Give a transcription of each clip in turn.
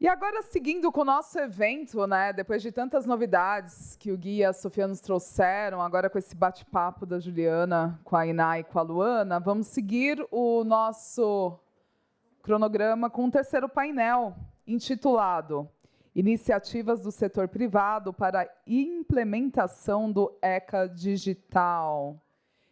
E agora, seguindo com o nosso evento, né, depois de tantas novidades que o Gui e a Sofia nos trouxeram, agora com esse bate-papo da Juliana, com a Iná e com a Luana, vamos seguir o nosso cronograma com um terceiro painel, intitulado Iniciativas do Setor Privado para a Implementação do ECA Digital.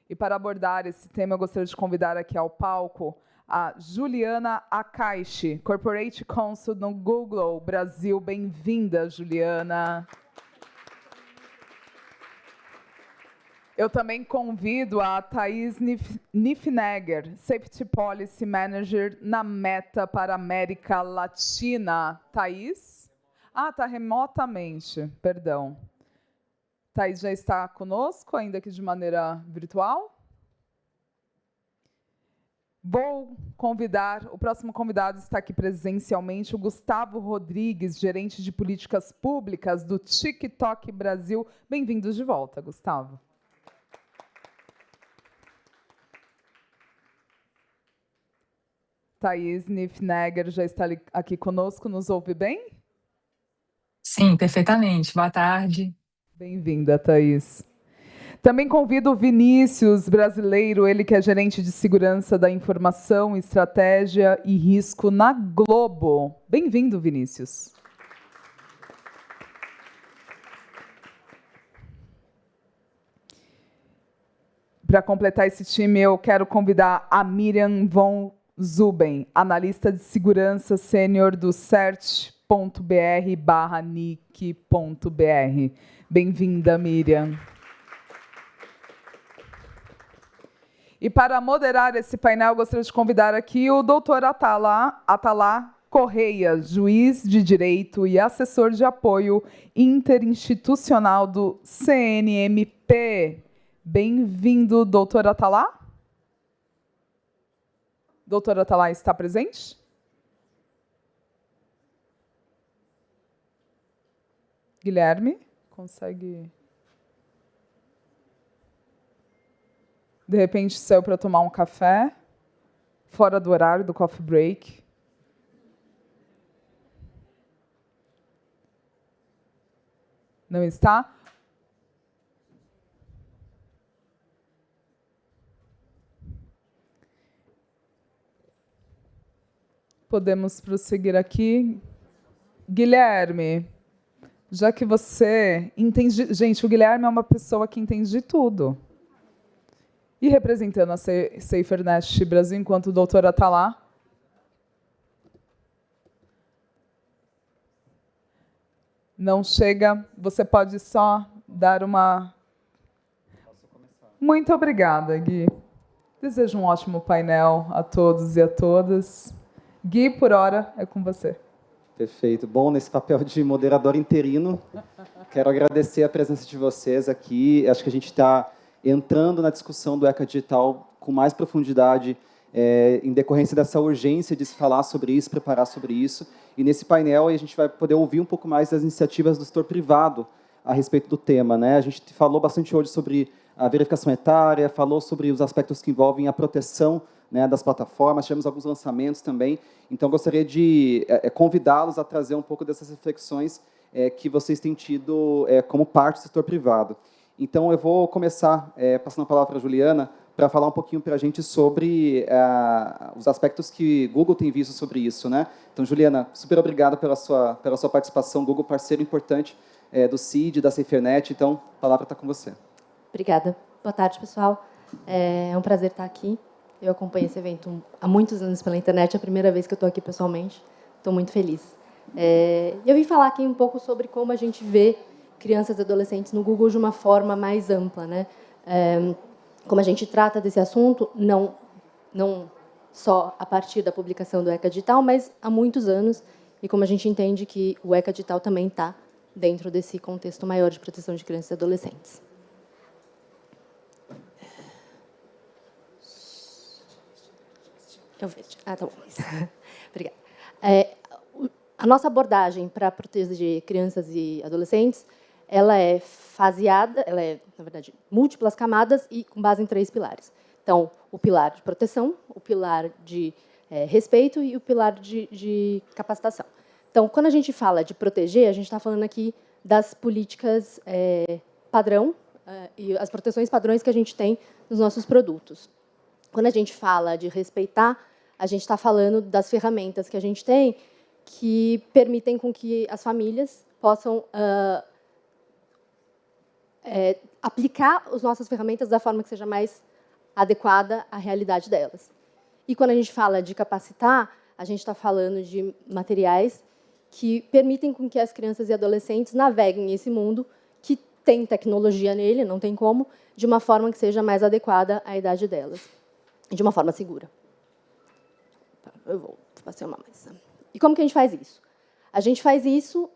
E para abordar esse tema, eu gostaria de convidar aqui ao palco a Juliana Akaishi, Corporate Counsel no Google Brasil. Bem-vinda, Juliana. Eu também convido a Thaís Niffenegger, Safety Policy Manager na Meta para a América Latina. Thaís? Ah, está remotamente, perdão. Thaís já está conosco, ainda que de maneira virtual? Vou convidar, o próximo convidado está aqui presencialmente, o Gustavo Rodrigues, gerente de políticas públicas do TikTok Brasil. Bem-vindos de volta, Gustavo. Thaís Niffenegger já está aqui conosco, nos ouve bem? Sim, perfeitamente. Boa tarde. Bem-vinda, Thaís. Também convido o Vinícius, brasileiro, ele que é gerente de segurança da informação, estratégia e risco na Globo. Bem-vindo, Vinícius. Para completar esse time, eu quero convidar a Miriam von Zuben, analista de segurança sênior do CERT.br/nic.br. Bem-vinda, Miriam. E para moderar esse painel, gostaria de convidar aqui o doutor Atalá Correia, juiz de direito e assessor de apoio interinstitucional do CNMP. Bem-vindo, doutor Atalá. Doutor Atalá está presente? Guilherme, consegue... De repente, saiu para tomar um café, fora do horário do coffee break. Não está? Podemos prosseguir aqui. Guilherme, já que você entende... Gente, o Guilherme é uma pessoa que entende de tudo. E representando a SaferNet Brasil, enquanto o doutor está lá. Não chega, você pode só dar uma... Posso começar? Muito obrigada, Gui. Desejo um ótimo painel a todos e a todas. Gui, por hora, é com você. Perfeito. Bom, nesse papel de moderador interino, quero agradecer a presença de vocês aqui. Acho que a gente está entrando na discussão do ECA Digital com mais profundidade, em decorrência dessa urgência de se falar sobre isso, preparar sobre isso. E nesse painel a gente vai poder ouvir um pouco mais das iniciativas do setor privado a respeito do tema, né? A gente falou bastante hoje sobre a verificação etária, falou sobre os aspectos que envolvem a proteção, né, das plataformas, tivemos alguns lançamentos também. Então, gostaria de convidá-los a trazer um pouco dessas reflexões que vocês têm tido como parte do setor privado. Então, eu vou começar passando a palavra para a Juliana para falar um pouquinho para a gente sobre os aspectos que Google tem visto sobre isso, né? Então, Juliana, super obrigado pela sua participação. Google, parceiro importante do CID, da SaferNet. Então, a palavra está com você. Obrigada. Boa tarde, pessoal. É um prazer estar aqui. Eu acompanho esse evento há muitos anos pela internet. É a primeira vez que eu estou aqui pessoalmente. Estou muito feliz. Eu vim falar aqui um pouco sobre como a gente vê crianças e adolescentes no Google de uma forma mais ampla, né? Como a gente trata desse assunto, não só a partir da publicação do ECA Digital, mas há muitos anos, e como a gente entende que o ECA Digital também está dentro desse contexto maior de proteção de crianças e adolescentes. Eu vejo. Ah, tá bom. Obrigada. A nossa abordagem para proteger crianças e adolescentes, ela é faseada, ela é, na verdade, múltiplas camadas e com base em 3 pilares. Então, o pilar de proteção, o pilar de respeito e o pilar de capacitação. Então, quando a gente fala de proteger, a gente está falando aqui das políticas padrão e as proteções padrões que a gente tem nos nossos produtos. Quando a gente fala de respeitar, a gente está falando das ferramentas que a gente tem que permitem com que as famílias possam aplicar as nossas ferramentas da forma que seja mais adequada à realidade delas. E quando a gente fala de capacitar, a gente está falando de materiais que permitem com que as crianças e adolescentes naveguem esse mundo que tem tecnologia nele, não tem como, de uma forma que seja mais adequada à idade delas, e de uma forma segura. Eu vou passar uma mais. E como que a gente faz isso? A gente faz isso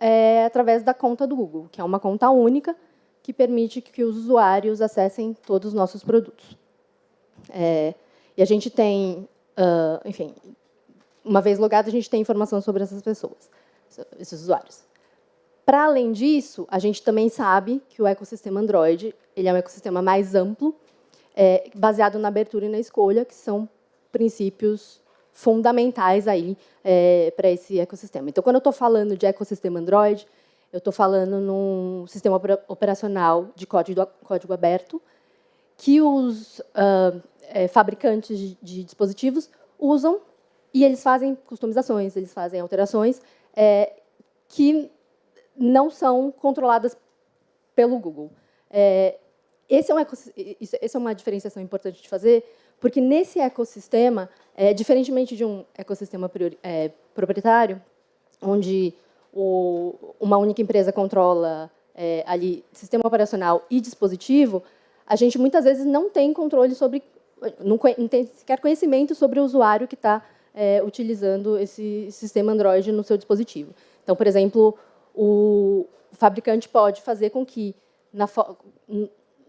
através da conta do Google, que é uma conta única que permite que os usuários acessem todos os nossos produtos. E a gente tem, enfim, uma vez logado, a gente tem informação sobre essas pessoas, esses usuários. Para além disso, a gente também sabe que o ecossistema Android ele é um ecossistema mais amplo, baseado na abertura e na escolha, que são princípios fundamentais aí para esse ecossistema. Então, quando eu estou falando de ecossistema Android, eu estou falando num sistema operacional de código aberto que os fabricantes de dispositivos usam e eles fazem customizações, eles fazem alterações que não são controladas pelo Google. Essa é uma diferenciação importante de fazer, porque nesse ecossistema, diferentemente de um ecossistema proprietário, onde uma única empresa controla ali sistema operacional e dispositivo, a gente muitas vezes não tem controle sobre, não tem sequer conhecimento sobre o usuário que está utilizando esse sistema Android no seu dispositivo. Então, por exemplo, o fabricante pode fazer com que,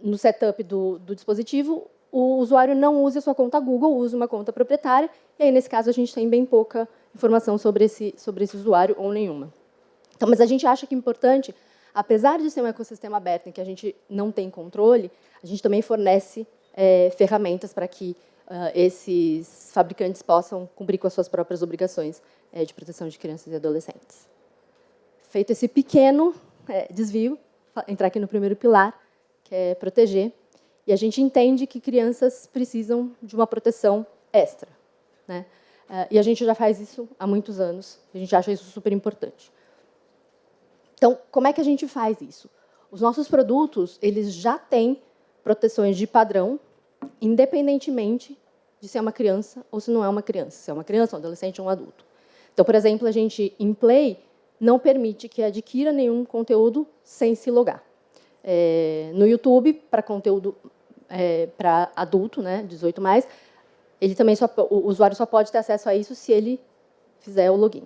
no setup do dispositivo, o usuário não use a sua conta Google, use uma conta proprietária, e aí, nesse caso, a gente tem bem pouca informação sobre esse usuário, ou nenhuma. Então, mas a gente acha que é importante, apesar de ser um ecossistema aberto em que a gente não tem controle, a gente também fornece ferramentas para que esses fabricantes possam cumprir com as suas próprias obrigações de proteção de crianças e adolescentes. Feito esse pequeno desvio, entrar aqui no primeiro pilar, que é proteger, e a gente entende que crianças precisam de uma proteção extra, né? E a gente já faz isso há muitos anos, a gente acha isso super importante. Então, como é que a gente faz isso? Os nossos produtos, eles já têm proteções de padrão, independentemente de se é uma criança ou se não é uma criança, se é uma criança, um adolescente ou um adulto. Então, por exemplo, a gente, em Play, não permite que adquira nenhum conteúdo sem se logar. No YouTube, para conteúdo para adulto, né, 18+, ele também o usuário só pode ter acesso a isso se ele fizer o login.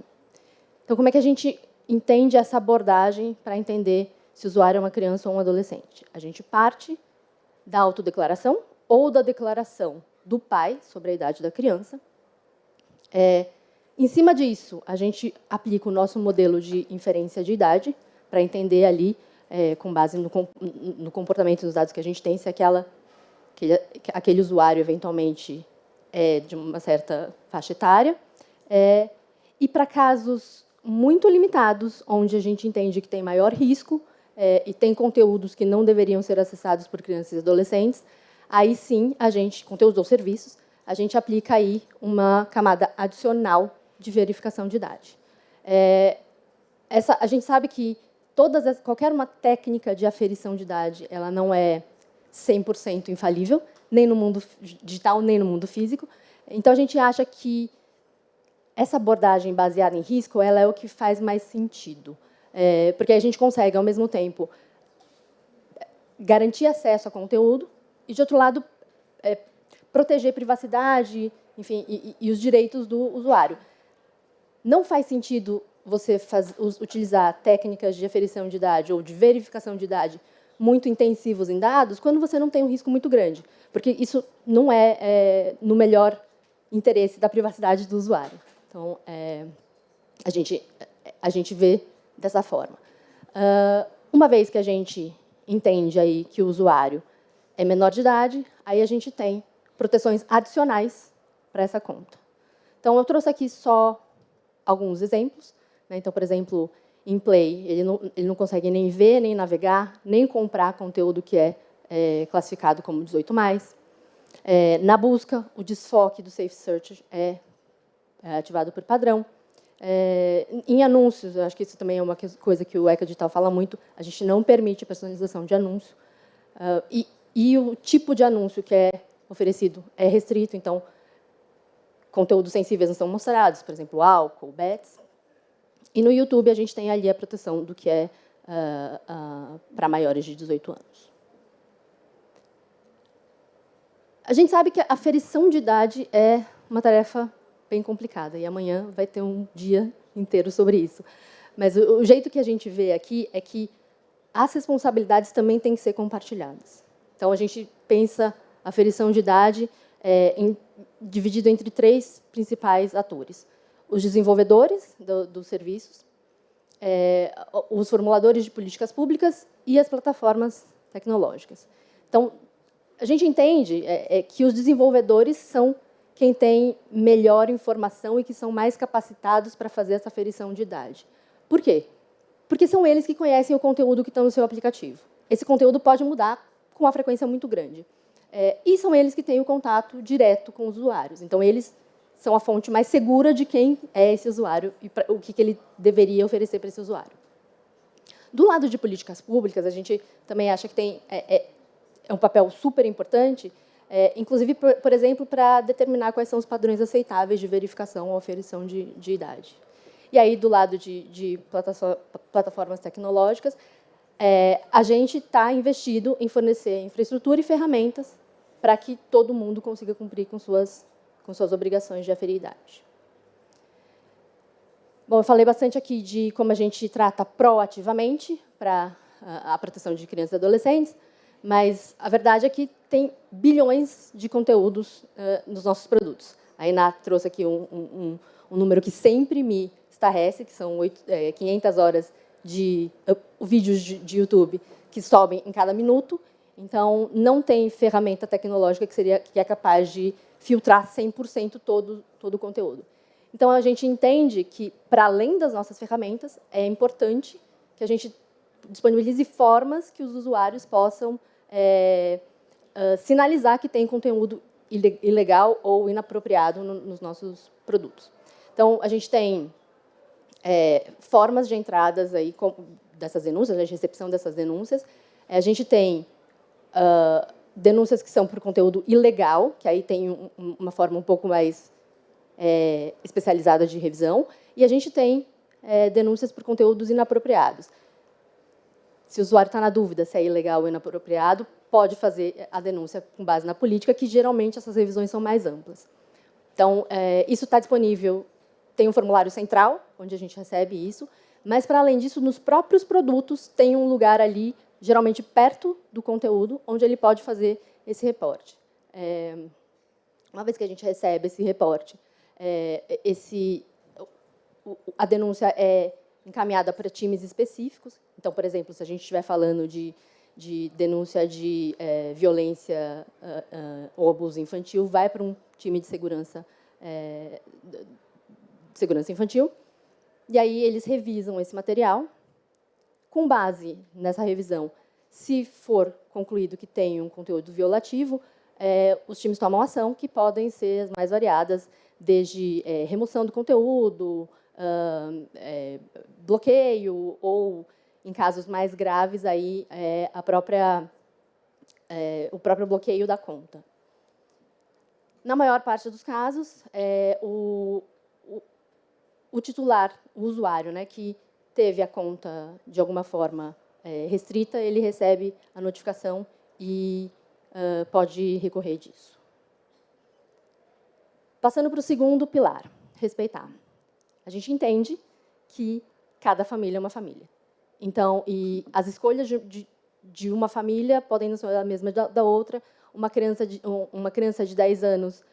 Então, como é que a gente entende essa abordagem para entender se o usuário é uma criança ou um adolescente? A gente parte da autodeclaração ou da declaração do pai sobre a idade da criança. Em cima disso, a gente aplica o nosso modelo de inferência de idade para entender ali, com base no comportamento dos dados que a gente tem, se aquele usuário, eventualmente, é de uma certa faixa etária. E para casos muito limitados, onde a gente entende que tem maior risco e tem conteúdos que não deveriam ser acessados por crianças e adolescentes, aí sim, conteúdos ou serviços, a gente aplica aí uma camada adicional de verificação de idade. A gente sabe que qualquer uma técnica de aferição de idade ela não é 100% infalível, nem no mundo digital, nem no mundo físico. Então, a gente acha que essa abordagem baseada em risco ela é o que faz mais sentido, porque a gente consegue, ao mesmo tempo, garantir acesso a conteúdo e, de outro lado, proteger privacidade, enfim, e os direitos do usuário. Não faz sentido você utilizar técnicas de aferição de idade ou de verificação de idade muito intensivos em dados quando você não tem um risco muito grande, porque isso não é no melhor interesse da privacidade do usuário. Então, a gente vê dessa forma. Uma vez que a gente entende aí que o usuário é menor de idade, aí a gente tem proteções adicionais para essa conta. Então, eu trouxe aqui só alguns exemplos, né? Então, por exemplo, em Play, ele não consegue nem ver, nem navegar, nem comprar conteúdo que é classificado como 18+. Na busca, o desfoque do Safe Search é ativado por padrão. Em anúncios, eu acho que isso também é uma coisa que o ECA Digital fala muito, a gente não permite personalização de anúncio. E o tipo de anúncio que é oferecido é restrito, então, conteúdos sensíveis não são mostrados, por exemplo, álcool, bets. E no YouTube, a gente tem ali a proteção do que é para maiores de 18 anos. A gente sabe que a aferição de idade é uma tarefa bem complicada, e amanhã vai ter um dia inteiro sobre isso. Mas o jeito que a gente vê aqui é que as responsabilidades também têm que ser compartilhadas. Então, a gente pensa a aferição de idade dividido entre 3 principais atores. Os desenvolvedores dos serviços, os formuladores de políticas públicas e as plataformas tecnológicas. Então, a gente entende que os desenvolvedores são quem tem melhor informação e que são mais capacitados para fazer essa aferição de idade. Por quê? Porque são eles que conhecem o conteúdo que está no seu aplicativo. Esse conteúdo pode mudar com uma frequência muito grande. E são eles que têm o contato direto com os usuários. Então, eles são a fonte mais segura de quem é esse usuário e o que ele deveria oferecer para esse usuário. Do lado de políticas públicas, a gente também acha que tem um papel super importante, inclusive, por exemplo, para determinar quais são os padrões aceitáveis de verificação ou aferição de idade. E aí, do lado de plataformas tecnológicas, a gente está investido em fornecer infraestrutura e ferramentas para que todo mundo consiga cumprir com suas obrigações de aferir idade. Bom, eu falei bastante aqui de como a gente trata proativamente para a proteção de crianças e adolescentes, mas a verdade é que tem bilhões de conteúdos nos nossos produtos. A Iná trouxe aqui um número que sempre me estarrece, que são 500 horas de vídeos de YouTube que sobem em cada minuto. Então, não tem ferramenta tecnológica que é capaz de filtrar 100% todo o conteúdo. Então, a gente entende que, para além das nossas ferramentas, é importante que a gente disponibilize formas que os usuários possam sinalizar que tem conteúdo ilegal ou inapropriado nos nossos produtos. Então, a gente tem formas de entradas aí dessas denúncias, de recepção dessas denúncias. A gente tem denúncias que são por conteúdo ilegal, que aí tem uma forma um pouco mais especializada de revisão, e a gente tem denúncias por conteúdos inapropriados. Se o usuário está na dúvida se é ilegal ou inapropriado, pode fazer a denúncia com base na política, que geralmente essas revisões são mais amplas. Então, isso está disponível, tem um formulário central, onde a gente recebe isso, mas, para além disso, nos próprios produtos tem um lugar ali, geralmente perto do conteúdo, onde ele pode fazer esse reporte. Uma vez que a gente recebe esse reporte, a denúncia é encaminhada para times específicos. Então, por exemplo, se a gente estiver falando de denúncia de violência ou abuso infantil, vai para um time de segurança infantil, e aí eles revisam esse material. Com base nessa revisão, se for concluído que tem um conteúdo violativo, os times tomam ação, que podem ser as mais variadas, desde remoção do conteúdo, bloqueio, ou, em casos mais graves, aí, o próprio bloqueio da conta. Na maior parte dos casos, o titular, o usuário, né, que teve a conta, de alguma forma, restrita, ele recebe a notificação e pode recorrer disso. Passando para o segundo pilar, respeitar. A gente entende que cada família é uma família. Então, e as escolhas de uma família podem não ser a mesma da outra. Uma criança de 10 anos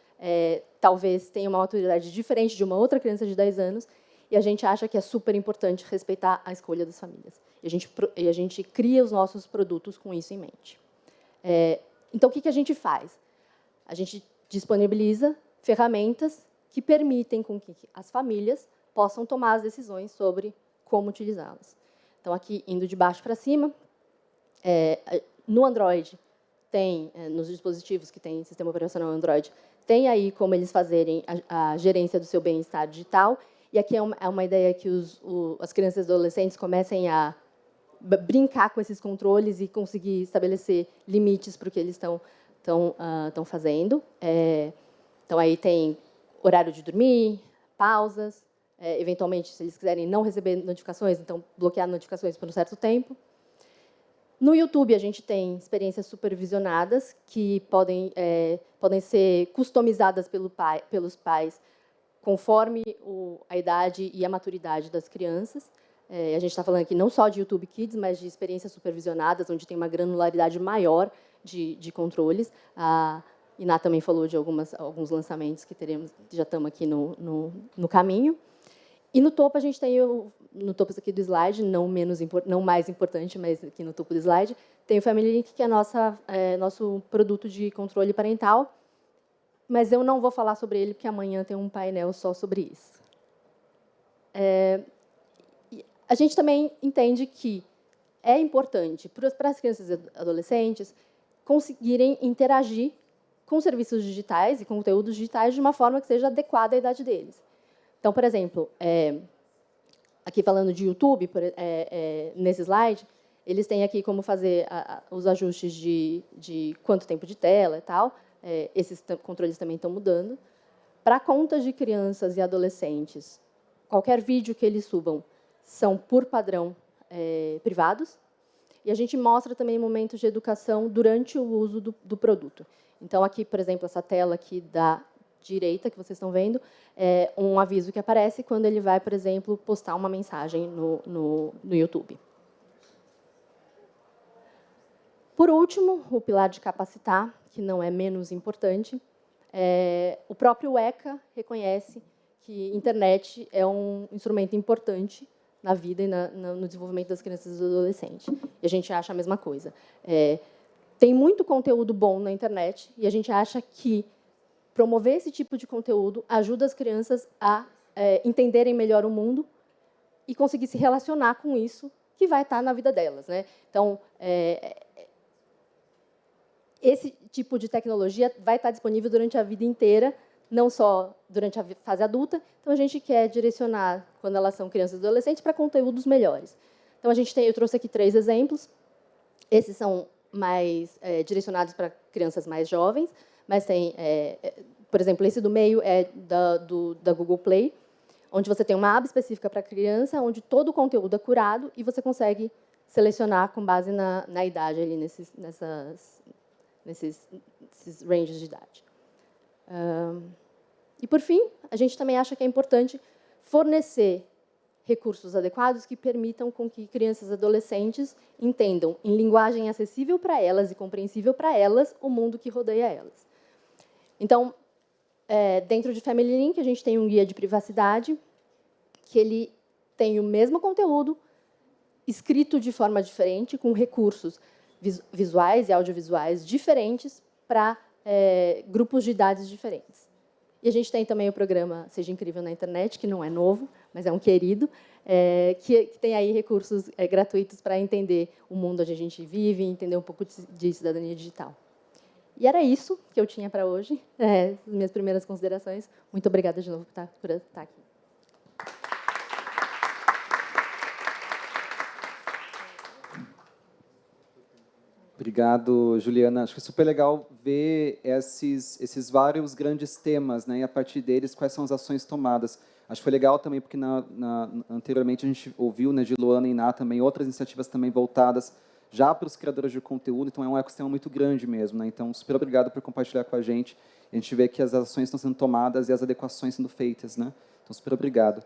talvez tenha uma maturidade diferente de uma outra criança de 10 anos, e a gente acha que é super importante respeitar a escolha das famílias. E a gente cria os nossos produtos com isso em mente. Então, o que a gente faz? A gente disponibiliza ferramentas que permitem com que as famílias possam tomar as decisões sobre como utilizá-las. Então, aqui, indo de baixo para cima, no Android, nos dispositivos que têm sistema operacional Android, tem aí como eles fazerem a gerência do seu bem-estar digital. E aqui é uma ideia que as crianças e adolescentes comecem a brincar com esses controles e conseguir estabelecer limites para o que eles estão fazendo. Então, aí tem horário de dormir, pausas, eventualmente, se eles quiserem não receber notificações, então bloquear notificações por um certo tempo. No YouTube, a gente tem experiências supervisionadas que podem ser customizadas pelos pais conforme a idade e a maturidade das crianças. A gente está falando aqui não só de YouTube Kids, mas de experiências supervisionadas, onde tem uma granularidade maior de controles. A Iná também falou de alguns lançamentos que já estamos aqui no caminho. E no topo, a gente tem, no topo aqui do slide, não mais importante, mas aqui no topo do slide, tem o Family Link, que é nosso produto de controle parental. Mas eu não vou falar sobre ele, porque amanhã tem um painel só sobre isso. A gente também entende que é importante para as crianças e adolescentes conseguirem interagir com serviços digitais e conteúdos digitais de uma forma que seja adequada à idade deles. Então, por exemplo, aqui falando de YouTube, nesse slide, eles têm aqui como fazer os ajustes de quanto tempo de tela e tal. Esses controles também estão mudando. Para contas de crianças e adolescentes, qualquer vídeo que eles subam são, por padrão, privados. E a gente mostra também momentos de educação durante o uso do produto. Então, aqui, por exemplo, essa tela aqui da direita, que vocês estão vendo, é um aviso que aparece quando ele vai, por exemplo, postar uma mensagem no YouTube. Por último, o pilar de capacitar, que não é menos importante, o próprio ECA reconhece que a internet é um instrumento importante na vida e no desenvolvimento das crianças e dos adolescentes. E a gente acha a mesma coisa. Tem muito conteúdo bom na internet e a gente acha que promover esse tipo de conteúdo ajuda as crianças a entenderem melhor o mundo e conseguir se relacionar com isso que vai estar na vida delas, né? Então, esse tipo de tecnologia vai estar disponível durante a vida inteira, não só durante a fase adulta. Então, a gente quer direcionar, quando elas são crianças e adolescentes, para conteúdos melhores. Então, eu trouxe aqui 3 exemplos. Esses são mais direcionados para crianças mais jovens, mas tem, por exemplo, esse do meio é da Google Play, onde você tem uma aba específica para criança, onde todo o conteúdo é curado e você consegue selecionar com base na idade, ali nesses ranges de idade. E, por fim, a gente também acha que é importante fornecer recursos adequados que permitam com que crianças e adolescentes entendam, em linguagem acessível para elas e compreensível para elas, o mundo que rodeia elas. Então, dentro de Family Link, a gente tem um guia de privacidade, que ele tem o mesmo conteúdo, escrito de forma diferente, com recursos visuais e audiovisuais diferentes para grupos de idades diferentes. E a gente tem também o programa Seja Incrível na Internet, que não é novo, mas é um querido, que tem aí recursos gratuitos para entender o mundo onde a gente vive, entender um pouco de cidadania digital. E era isso que eu tinha para hoje, as minhas primeiras considerações. Muito obrigada de novo por estar aqui. Obrigado, Juliana. Acho que é super legal ver esses vários grandes temas, né? E a partir deles, quais são as ações tomadas. Acho que foi legal também, porque anteriormente a gente ouviu, né, de Luana e Iná também, outras iniciativas também voltadas já para os criadores de conteúdo, então é um ecossistema muito grande mesmo, né? Então, super obrigado por compartilhar com a gente. A gente vê que as ações estão sendo tomadas e as adequações sendo feitas, né? Então, super obrigado.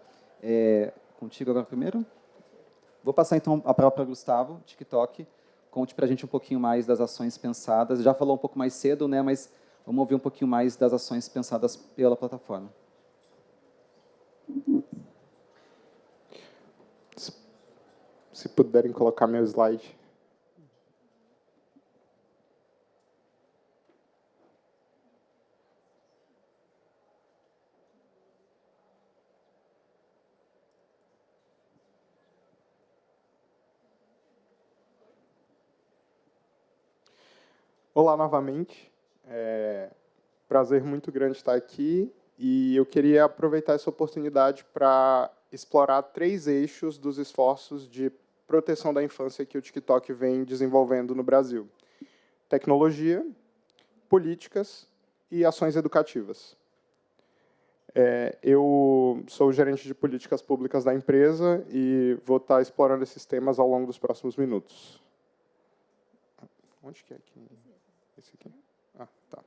Contigo agora primeiro? Vou passar, então, a palavra para o Gustavo, TikTok. Conte para a gente um pouquinho mais das ações pensadas. Já falou um pouco mais cedo, né? Mas vamos ouvir um pouquinho mais das ações pensadas pela plataforma. Se puderem colocar meu slide. Olá novamente. Prazer muito grande estar aqui. E eu queria aproveitar essa oportunidade para explorar 3 eixos dos esforços de proteção da infância que o TikTok vem desenvolvendo no Brasil: tecnologia, políticas e ações educativas. Eu sou o gerente de políticas públicas da empresa e vou estar explorando esses temas ao longo dos próximos minutos. Onde que é aqui? Esse aqui? Ah, tá.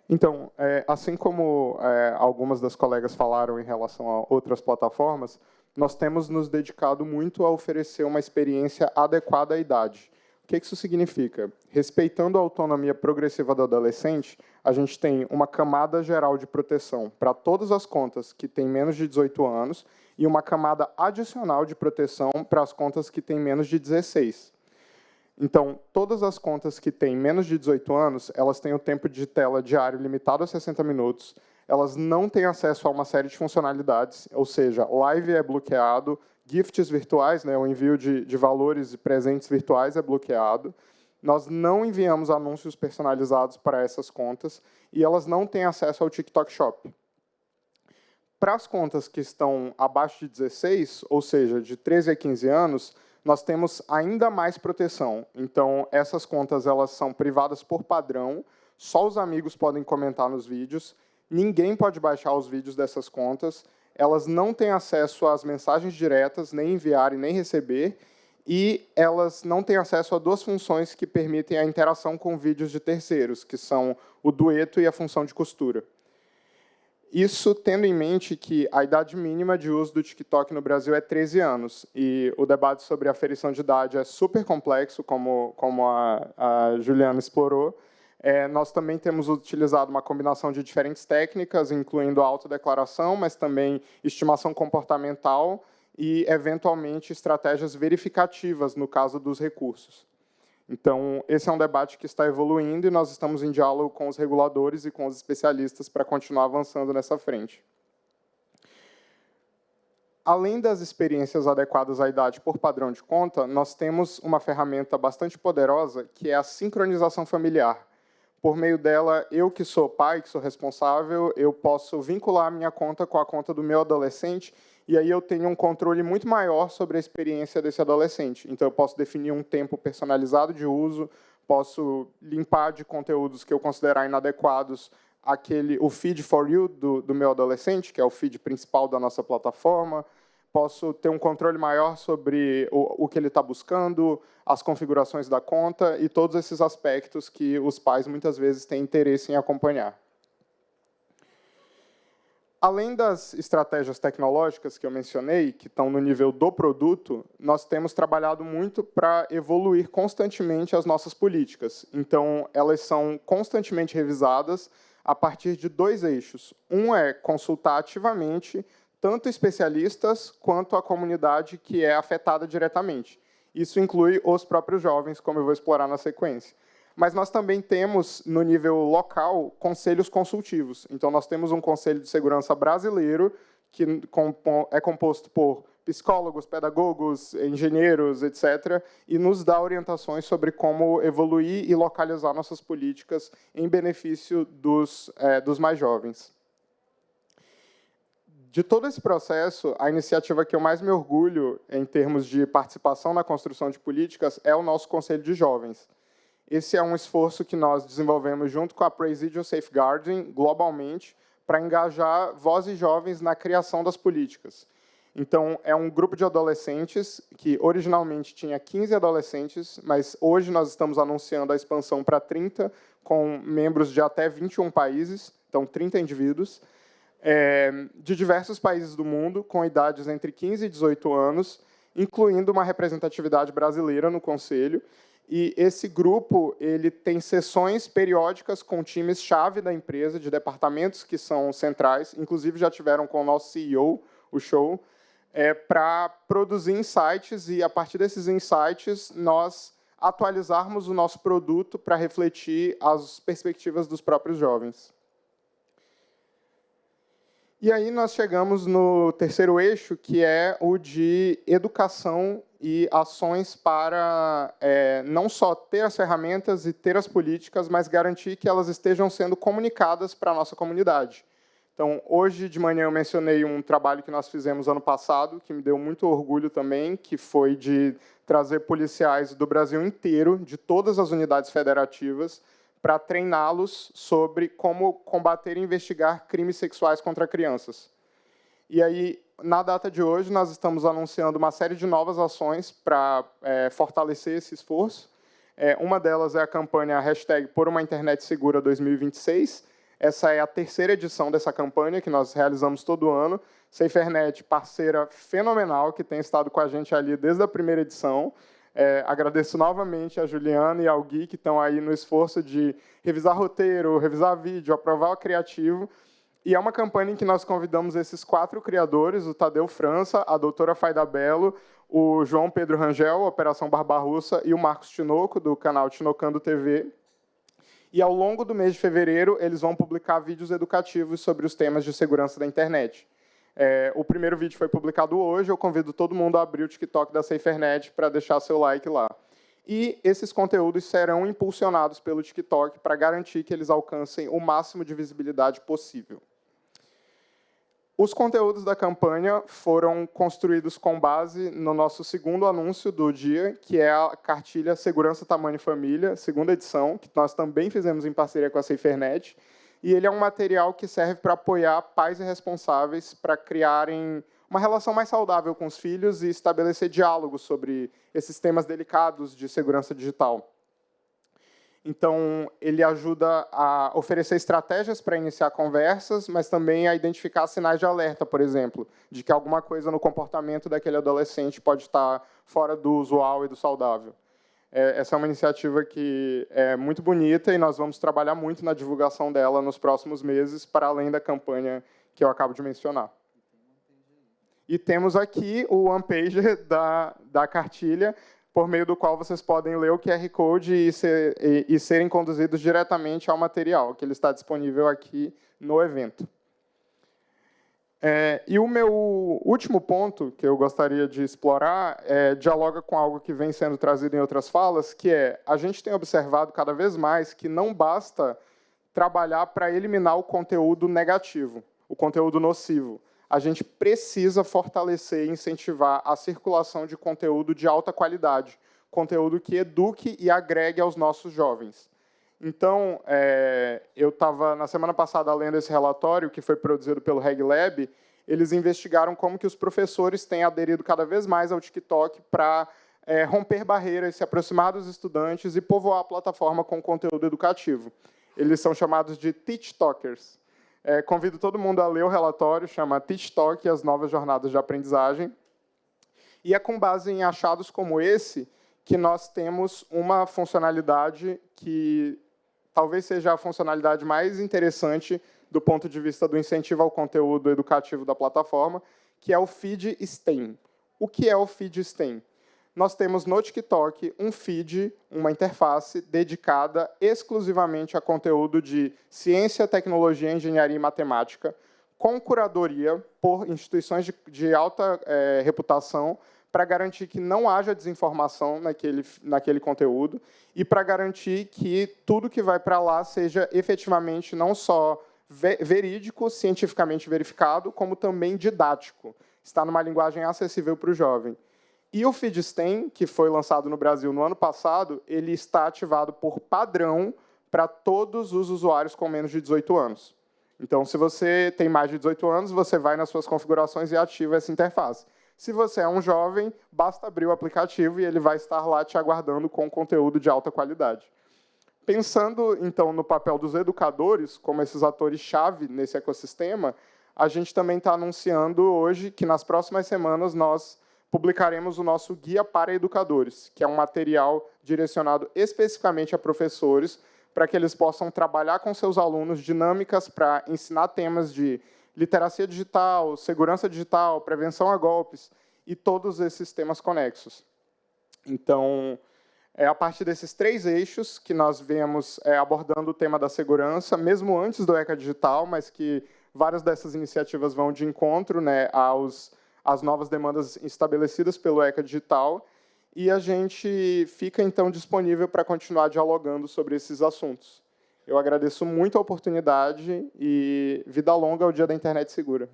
Então, assim como algumas das colegas falaram em relação a outras plataformas, nós temos nos dedicado muito a oferecer uma experiência adequada à idade. O que isso significa? Respeitando a autonomia progressiva do adolescente, a gente tem uma camada geral de proteção para todas as contas que têm menos de 18 anos e uma camada adicional de proteção para as contas que têm menos de 16. Então, todas as contas que têm menos de 18 anos, elas têm o tempo de tela diário limitado a 60 minutos, elas não têm acesso a uma série de funcionalidades, ou seja, live é bloqueado, gifts virtuais, né, o envio de valores e presentes virtuais é bloqueado, nós não enviamos anúncios personalizados para essas contas e elas não têm acesso ao TikTok Shop. Para as contas que estão abaixo de 16, ou seja, de 13 a 15 anos, nós temos ainda mais proteção. Então, essas contas elas são privadas por padrão, só os amigos podem comentar nos vídeos, ninguém pode baixar os vídeos dessas contas, elas não têm acesso às mensagens diretas, nem enviar e nem receber, e elas não têm acesso a 2 funções que permitem a interação com vídeos de terceiros, que são o dueto e a função de costura. Isso tendo em mente que a idade mínima de uso do TikTok no Brasil é 13 anos, e o debate sobre a aferição de idade é super complexo, como a Juliana explorou. Nós também temos utilizado uma combinação de diferentes técnicas, incluindo a autodeclaração, mas também estimação comportamental e, eventualmente, estratégias verificativas no caso dos recursos. Então, esse é um debate que está evoluindo e nós estamos em diálogo com os reguladores e com os especialistas para continuar avançando nessa frente. Além das experiências adequadas à idade por padrão de conta, nós temos uma ferramenta bastante poderosa, que é a sincronização familiar. Por meio dela, eu que sou pai, que sou responsável, eu posso vincular a minha conta com a conta do meu adolescente, e aí eu tenho um controle muito maior sobre a experiência desse adolescente. Então, eu posso definir um tempo personalizado de uso, posso limpar de conteúdos que eu considerar inadequados o feed for you do meu adolescente, que é o feed principal da nossa plataforma, posso ter um controle maior sobre o que ele está buscando, as configurações da conta e todos esses aspectos que os pais muitas vezes têm interesse em acompanhar. Além das estratégias tecnológicas que eu mencionei, que estão no nível do produto, nós temos trabalhado muito para evoluir constantemente as nossas políticas. Então, elas são constantemente revisadas a partir de 2 eixos. Um é consultar ativamente tanto especialistas quanto a comunidade que é afetada diretamente. Isso inclui os próprios jovens, como eu vou explorar na sequência. Mas nós também temos, no nível local, conselhos consultivos. Então, nós temos um Conselho de Segurança brasileiro, que é composto por psicólogos, pedagogos, engenheiros, etc., e nos dá orientações sobre como evoluir e localizar nossas políticas em benefício dos mais jovens. De todo esse processo, a iniciativa que eu mais me orgulho, em termos de participação na construção de políticas, é o nosso Conselho de Jovens. Esse é um esforço que nós desenvolvemos junto com a Presidio Safeguarding, globalmente, para engajar vozes jovens na criação das políticas. Então, é um grupo de adolescentes que originalmente tinha 15 adolescentes, mas hoje nós estamos anunciando a expansão para 30, com membros de até 21 países, então 30 indivíduos, de diversos países do mundo, com idades entre 15 e 18 anos, incluindo uma representatividade brasileira no Conselho. E esse grupo ele tem sessões periódicas com times-chave da empresa, de departamentos que são centrais, inclusive já tiveram com o nosso CEO, o Show, para produzir insights e, a partir desses insights, nós atualizarmos o nosso produto para refletir as perspectivas dos próprios jovens. E aí nós chegamos no terceiro eixo, que é o de educação e ações para não só ter as ferramentas e ter as políticas, mas garantir que elas estejam sendo comunicadas para a nossa comunidade. Então, hoje de manhã eu mencionei um trabalho que nós fizemos ano passado, que me deu muito orgulho também, que foi de trazer policiais do Brasil inteiro, de todas as unidades federativas, para treiná-los sobre como combater e investigar crimes sexuais contra crianças. E aí, na data de hoje, nós estamos anunciando uma série de novas ações para fortalecer esse esforço. Uma delas é a campanha #Por uma Internet Segura 2026. Essa é a terceira edição dessa campanha, que nós realizamos todo ano. SaferNet, parceira fenomenal, que tem estado com a gente ali desde a primeira edição. Agradeço novamente a Juliana e ao Gui, que estão aí no esforço de revisar roteiro, revisar vídeo, aprovar o criativo. E é uma campanha em que nós convidamos esses 4 criadores, o Tadeu França, a doutora Faida Bello, o João Pedro Rangel, Operação Barbarussa, e o Marcos Tinoco, do canal Tinocando TV. E, ao longo do mês de fevereiro, eles vão publicar vídeos educativos sobre os temas de segurança da internet. O primeiro vídeo foi publicado hoje, eu convido todo mundo a abrir o TikTok da SaferNet para deixar seu like lá. E esses conteúdos serão impulsionados pelo TikTok para garantir que eles alcancem o máximo de visibilidade possível. Os conteúdos da campanha foram construídos com base no nosso segundo anúncio do dia, que é a cartilha Segurança, Tamanho e Família, segunda edição, que nós também fizemos em parceria com a SaferNet. E ele é um material que serve para apoiar pais e responsáveis para criarem uma relação mais saudável com os filhos e estabelecer diálogos sobre esses temas delicados de segurança digital. Então, ele ajuda a oferecer estratégias para iniciar conversas, mas também a identificar sinais de alerta, por exemplo, de que alguma coisa no comportamento daquele adolescente pode estar fora do usual e do saudável. Essa é uma iniciativa que é muito bonita e nós vamos trabalhar muito na divulgação dela nos próximos meses, para além da campanha que eu acabo de mencionar. E temos aqui o one-pager da cartilha, por meio do qual vocês podem ler o QR Code e serem conduzidos diretamente ao material, que ele está disponível aqui no evento. E o meu último ponto, que eu gostaria de explorar, dialoga com algo que vem sendo trazido em outras falas, que a gente tem observado cada vez mais que não basta trabalhar para eliminar o conteúdo negativo, o conteúdo nocivo. A gente precisa fortalecer e incentivar a circulação de conteúdo de alta qualidade, conteúdo que eduque e agregue aos nossos jovens. Então, eu estava, na semana passada, lendo esse relatório, que foi produzido pelo RegLab. Eles investigaram como que os professores têm aderido cada vez mais ao TikTok para romper barreiras, se aproximar dos estudantes e povoar a plataforma com conteúdo educativo. Eles são chamados de TikTokers. Convido todo mundo a ler o relatório, chama TikTok, as novas jornadas de aprendizagem. E é com base em achados como esse que nós temos uma funcionalidade que talvez seja a funcionalidade mais interessante do ponto de vista do incentivo ao conteúdo educativo da plataforma, que é o Feed STEM. O que é o Feed STEM? Nós temos no TikTok um feed, uma interface dedicada exclusivamente a conteúdo de ciência, tecnologia, engenharia e matemática, com curadoria por instituições de alta reputação, para garantir que não haja desinformação naquele conteúdo e para garantir que tudo que vai para lá seja efetivamente não só verídico, cientificamente verificado, como também didático. Está numa linguagem acessível para o jovem. E o Feed STEM, que foi lançado no Brasil no ano passado, ele está ativado por padrão para todos os usuários com menos de 18 anos. Então, se você tem mais de 18 anos, você vai nas suas configurações e ativa essa interface. Se você é um jovem, basta abrir o aplicativo e ele vai estar lá te aguardando com conteúdo de alta qualidade. Pensando, então, no papel dos educadores, como esses atores-chave nesse ecossistema, a gente também está anunciando hoje que, nas próximas semanas, nós publicaremos o nosso Guia para Educadores, que é um material direcionado especificamente a professores, para que eles possam trabalhar com seus alunos dinâmicas para ensinar temas de literacia digital, segurança digital, prevenção a golpes e todos esses temas conexos. Então, é a partir desses 3 eixos que nós vemos abordando o tema da segurança, mesmo antes do ECA Digital, mas que várias dessas iniciativas vão de encontro, né, as novas demandas estabelecidas pelo ECA Digital, e a gente fica, então, disponível para continuar dialogando sobre esses assuntos. Eu agradeço muito a oportunidade e vida longa ao Dia da Internet Segura.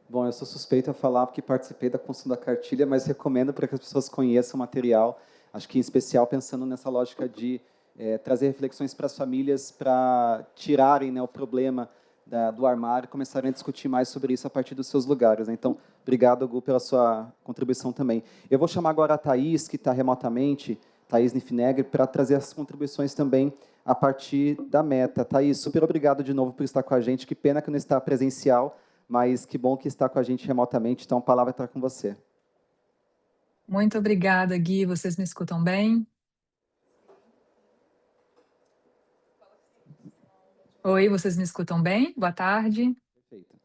Bom, eu sou suspeito a falar porque participei da construção da cartilha, mas recomendo para que as pessoas conheçam o material, acho que em especial pensando nessa lógica de trazer reflexões para as famílias, para tirarem, né, o problema do armário e começarem a discutir mais sobre isso a partir dos seus lugares, né? Então, obrigado, Gu, pela sua contribuição também. Eu vou chamar agora a Thaís, que está remotamente, Thaís Niffenegger, para trazer as contribuições também a partir da meta. Thaís, super obrigado de novo por estar com a gente. Que pena que não está presencial, mas que bom que está com a gente remotamente. Então, a palavra está com você. Muito obrigada, Gui. Vocês me escutam bem? Oi, vocês me escutam bem? Boa tarde. Perfeito.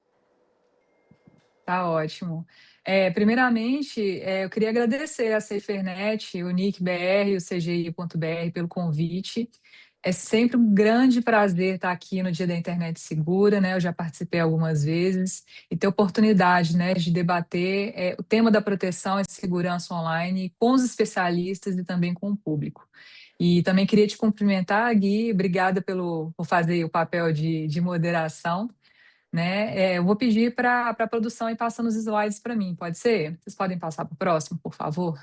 Tá ótimo. Primeiramente, eu queria agradecer a Safernet, o NIC.br, o CGI.br pelo convite. É sempre um grande prazer estar aqui no Dia da Internet Segura, né? Eu já participei algumas vezes e ter oportunidade, né, de debater o tema da proteção e segurança online com os especialistas e também com o público. E também queria te cumprimentar, Gui, obrigada por fazer o papel de moderação, né? Eu vou pedir para a produção ir passando os slides para mim, pode ser? Vocês podem passar para o próximo, por favor?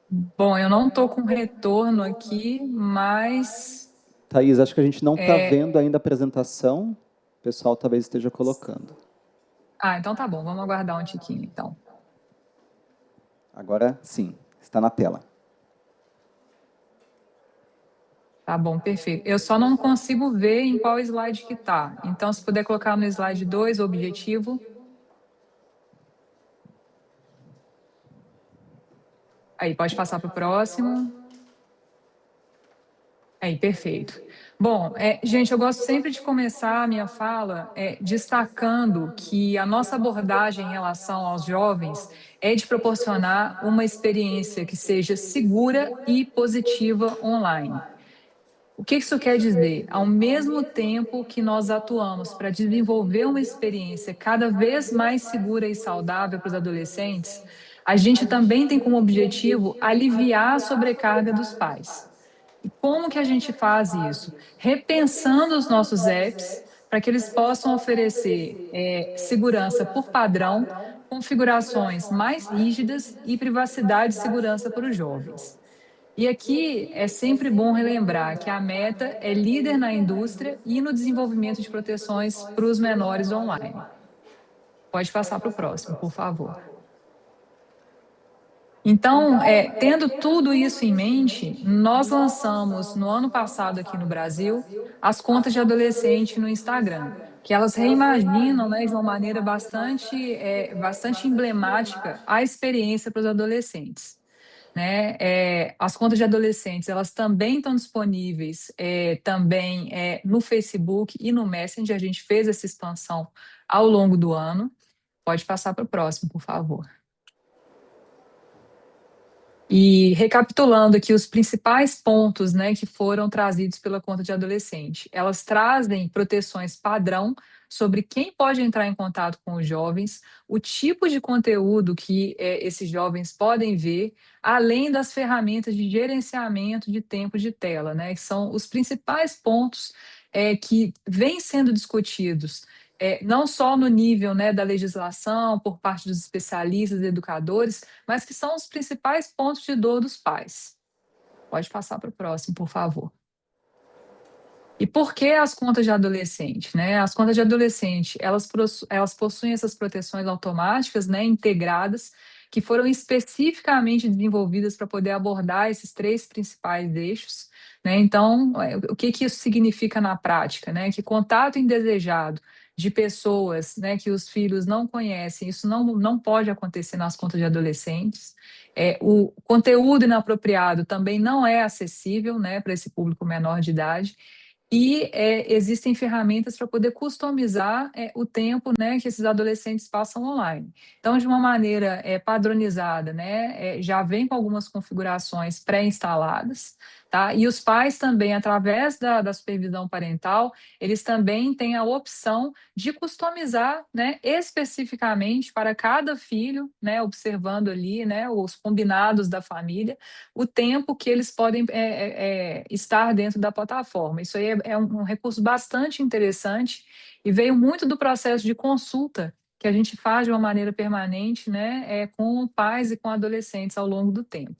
Bom, eu não estou com retorno aqui, mas... Thaís, acho que a gente não está vendo ainda a apresentação. O pessoal talvez esteja colocando. Ah, então tá bom, vamos aguardar um tiquinho, então. Agora, sim, está na tela. Tá bom, perfeito. Eu só não consigo ver em qual slide que está. Então, se puder colocar no slide 2, o objetivo. Aí, pode passar para o próximo. Aí, perfeito. Bom, gente, eu gosto sempre de começar a minha fala destacando que a nossa abordagem em relação aos jovens é de proporcionar uma experiência que seja segura e positiva online. O que isso quer dizer? Ao mesmo tempo que nós atuamos para desenvolver uma experiência cada vez mais segura e saudável para os adolescentes, a gente também tem como objetivo aliviar a sobrecarga dos pais. E como que a gente faz isso? Repensando os nossos apps para que eles possam oferecer segurança por padrão, configurações mais rígidas e privacidade e segurança para os jovens. E aqui é sempre bom relembrar que a Meta é líder na indústria e no desenvolvimento de proteções para os menores online. Pode passar para o próximo, por favor. Então, tendo tudo isso em mente, nós lançamos no ano passado aqui no Brasil as contas de adolescente no Instagram, que elas reimaginam, né, de uma maneira bastante emblemática a experiência para os adolescentes. Né? As contas de adolescentes, elas também estão disponíveis também no Facebook e no Messenger. A gente fez essa expansão ao longo do ano. Pode passar para o próximo, por favor. E recapitulando aqui os principais pontos, né, que foram trazidos pela conta de adolescente. Elas trazem proteções padrão sobre quem pode entrar em contato com os jovens, o tipo de conteúdo que esses jovens podem ver, além das ferramentas de gerenciamento de tempo de tela, né, que são os principais pontos que vêm sendo discutidos, não só no nível, né, da legislação, por parte dos especialistas e educadores, mas que são os principais pontos de dor dos pais. Pode passar para o próximo, por favor. E por que as contas de adolescente? Né? As contas de adolescente, elas possuem essas proteções automáticas, né, integradas, que foram especificamente desenvolvidas para poder abordar esses 3 principais eixos. Né? Então, o que isso significa na prática? Né? Que contato indesejado de pessoas, né, que os filhos não conhecem, isso não pode acontecer nas contas de adolescentes. O conteúdo inapropriado também não é acessível, né, para esse público menor de idade. E existem ferramentas para poder customizar o tempo, né, que esses adolescentes passam online. Então, de uma maneira padronizada, né, já vem com algumas configurações pré-instaladas, tá? E os pais também, através da supervisão parental, eles também têm a opção de customizar, né, especificamente para cada filho, né, observando ali, né, os combinados da família, o tempo que eles podem estar dentro da plataforma. Isso aí é um recurso bastante interessante e veio muito do processo de consulta que a gente faz de uma maneira permanente, né, com pais e com adolescentes ao longo do tempo.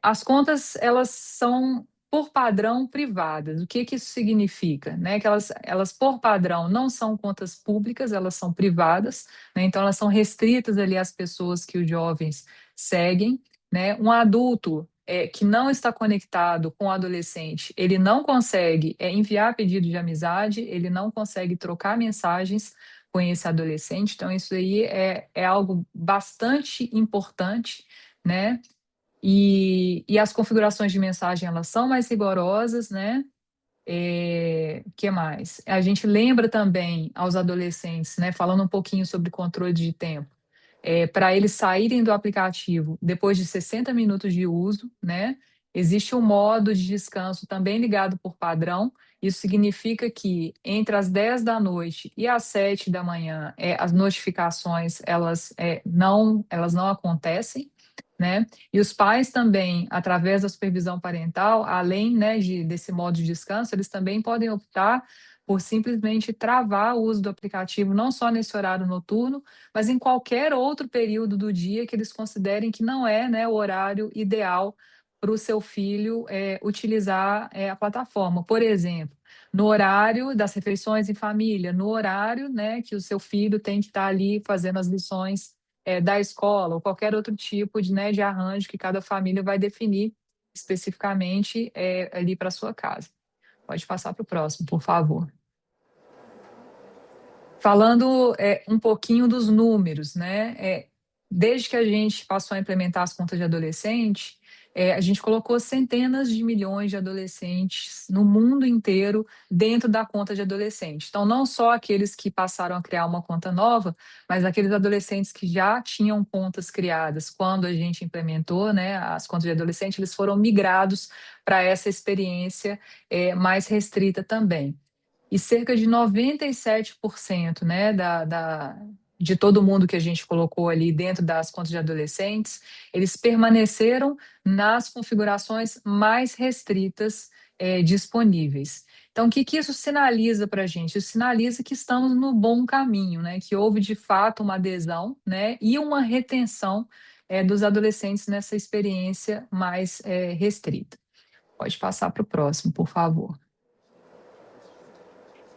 As contas, elas são, por padrão, privadas. O que isso significa? Né? Que elas, por padrão, não são contas públicas, elas são privadas, né? Então elas são restritas ali às pessoas que os jovens seguem, né? Um adulto que não está conectado com o adolescente, ele não consegue enviar pedido de amizade, ele não consegue trocar mensagens com esse adolescente, então isso aí é algo bastante importante, né? E as configurações de mensagem, elas são mais rigorosas, né? Que mais? A gente lembra também aos adolescentes, né? Falando um pouquinho sobre controle de tempo, para eles saírem do aplicativo depois de 60 minutos de uso, né? Existe um modo de descanso também ligado por padrão. Isso significa que entre as 10 da noite e as 7 da manhã, as notificações elas não acontecem, né? E os pais também, através da supervisão parental, além, né, desse modo de descanso, eles também podem optar por simplesmente travar o uso do aplicativo, não só nesse horário noturno, mas em qualquer outro período do dia que eles considerem que não é, né, o horário ideal para o seu filho utilizar a plataforma. Por exemplo, no horário das refeições em família, no horário, né, que o seu filho tem que estar ali fazendo as lições da escola, ou qualquer outro tipo de, né, de arranjo que cada família vai definir especificamente ali para sua casa. Pode passar para o próximo, por favor. Falando um pouquinho dos números, né? Desde que a gente passou a implementar as contas de adolescente, a gente colocou centenas de milhões de adolescentes no mundo inteiro dentro da conta de adolescente. Então, não só aqueles que passaram a criar uma conta nova, mas aqueles adolescentes que já tinham contas criadas quando a gente implementou, né, as contas de adolescente, eles foram migrados para essa experiência mais restrita também. E cerca de 97%, né, de todo mundo que a gente colocou ali dentro das contas de adolescentes, eles permaneceram nas configurações mais restritas disponíveis. Então, o que isso sinaliza para a gente? Isso sinaliza que estamos no bom caminho, né, que houve de fato uma adesão, né, e uma retenção dos adolescentes nessa experiência mais restrita. Pode passar para o próximo, por favor.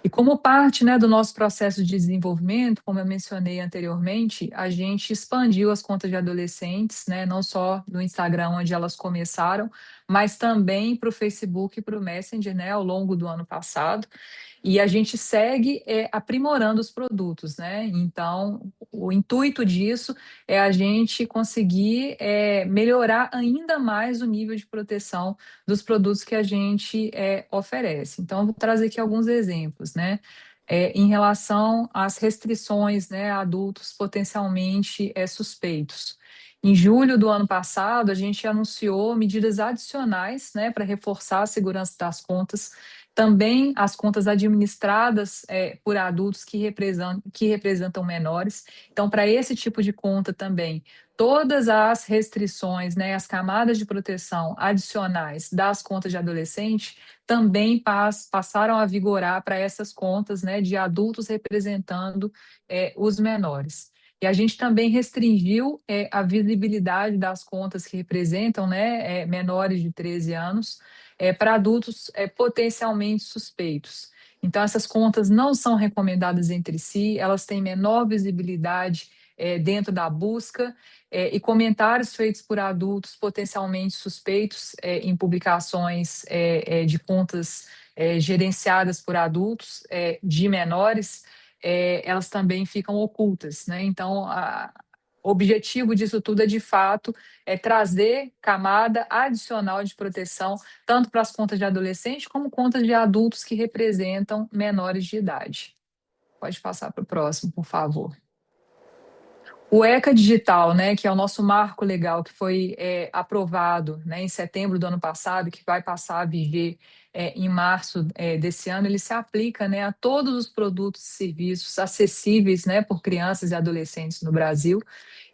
E como parte, né, do nosso processo de desenvolvimento, como eu mencionei anteriormente, a gente expandiu as contas de adolescentes, né, não só no Instagram, onde elas começaram, mas também para o Facebook e para o Messenger, né, ao longo do ano passado. E a gente segue aprimorando os produtos, né? Então, o intuito disso é a gente conseguir melhorar ainda mais o nível de proteção dos produtos que a gente oferece. Então, vou trazer aqui alguns exemplos, né? Em relação às restrições, né, a adultos potencialmente suspeitos. Em julho do ano passado, a gente anunciou medidas adicionais, né, para reforçar a segurança das contas, também as contas administradas por adultos que representam menores. Então, para esse tipo de conta também, todas as restrições, né, as camadas de proteção adicionais das contas de adolescente também passaram a vigorar para essas contas, né, de adultos representando os menores. E a gente também restringiu a visibilidade das contas que representam, né, menores de 13 anos, para adultos potencialmente suspeitos. Então, essas contas não são recomendadas entre si, elas têm menor visibilidade dentro da busca, e comentários feitos por adultos potencialmente suspeitos em publicações de contas gerenciadas por adultos de menores, elas também ficam ocultas, né? Então, O objetivo disso tudo é, de fato, trazer camada adicional de proteção, tanto para as contas de adolescente, como contas de adultos que representam menores de idade. Pode passar para o próximo, por favor. O ECA Digital, né, que é o nosso marco legal, que foi aprovado, né, em setembro do ano passado, que vai passar a viger em março desse ano, ele se aplica, né, a todos os produtos e serviços acessíveis, né, por crianças e adolescentes no Brasil,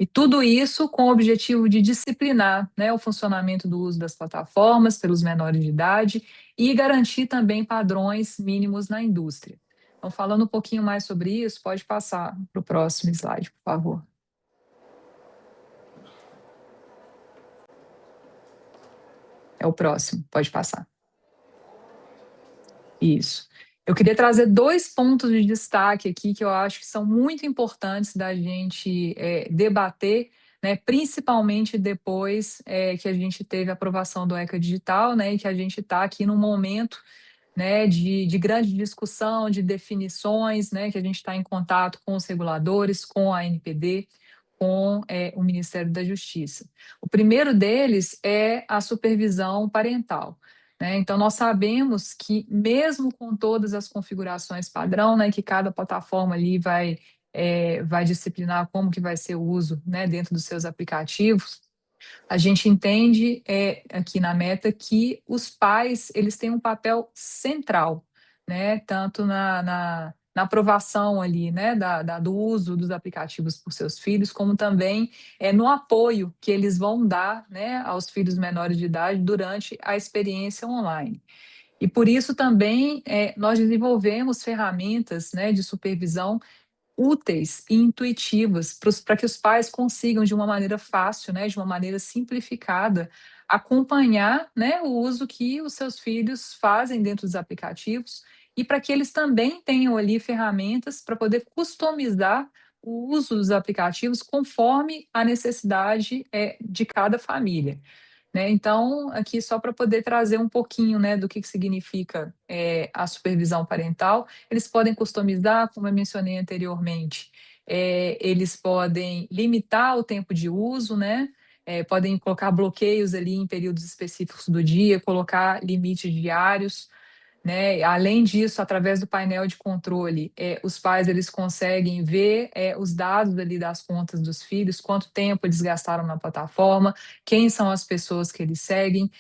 e tudo isso com o objetivo de disciplinar, né, o funcionamento do uso das plataformas pelos menores de idade e garantir também padrões mínimos na indústria. Então, falando um pouquinho mais sobre isso, pode passar para o próximo slide, por favor. É o próximo, pode passar. Isso. Eu queria trazer 2 pontos de destaque aqui que eu acho que são muito importantes da gente debater, né, principalmente depois que a gente teve a aprovação do ECA Digital, né, e que a gente está aqui num momento, né, de grande discussão, de definições, né, que a gente está em contato com os reguladores, com a ANPD, com o Ministério da Justiça. O primeiro deles é a supervisão parental, né? Então, nós sabemos que, mesmo com todas as configurações padrão, né, que cada plataforma ali vai disciplinar como que vai ser o uso, né, dentro dos seus aplicativos, a gente entende aqui na Meta que os pais eles têm um papel central, né, tanto na aprovação ali, né, do uso dos aplicativos por seus filhos, como também no apoio que eles vão dar, né, aos filhos menores de idade durante a experiência online. E por isso também nós desenvolvemos ferramentas, né, de supervisão úteis e intuitivas para que os pais consigam, de uma maneira fácil, né, de uma maneira simplificada, acompanhar, né, o uso que os seus filhos fazem dentro dos aplicativos e para que eles também tenham ali ferramentas para poder customizar o uso dos aplicativos conforme a necessidade de cada família, né? Então, aqui só para poder trazer um pouquinho, né, do que significa a supervisão parental, eles podem customizar, como eu mencionei anteriormente, eles podem limitar o tempo de uso, né? Podem colocar bloqueios ali em períodos específicos do dia, colocar limites diários, né? Além disso, através do painel de controle, os pais eles conseguem ver os dados ali das contas dos filhos, quanto tempo eles gastaram na plataforma, quem são as pessoas que eles seguem,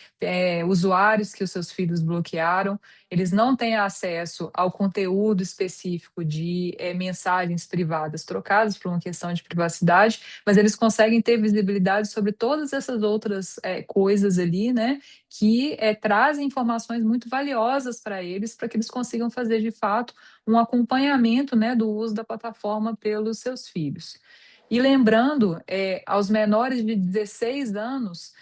usuários que os seus filhos bloquearam. Eles não têm acesso ao conteúdo específico de mensagens privadas trocadas por uma questão de privacidade, mas eles conseguem ter visibilidade sobre todas essas outras coisas ali, né, que trazem informações muito valiosas para eles, para que eles consigam fazer, de fato, um acompanhamento, né, do uso da plataforma pelos seus filhos. E lembrando, aos menores de 16 anos,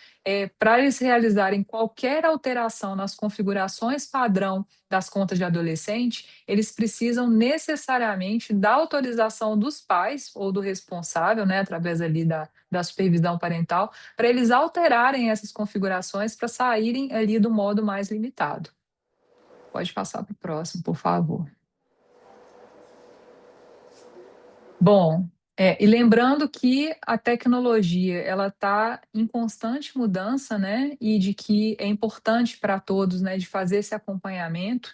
para eles realizarem qualquer alteração nas configurações padrão das contas de adolescente, eles precisam necessariamente da autorização dos pais ou do responsável, né, através ali da supervisão parental, para eles alterarem essas configurações para saírem ali do modo mais limitado. Pode passar para o próximo, por favor. Bom, e lembrando que a tecnologia ela está em constante mudança, né? E de que é importante para todos, né, de fazer esse acompanhamento.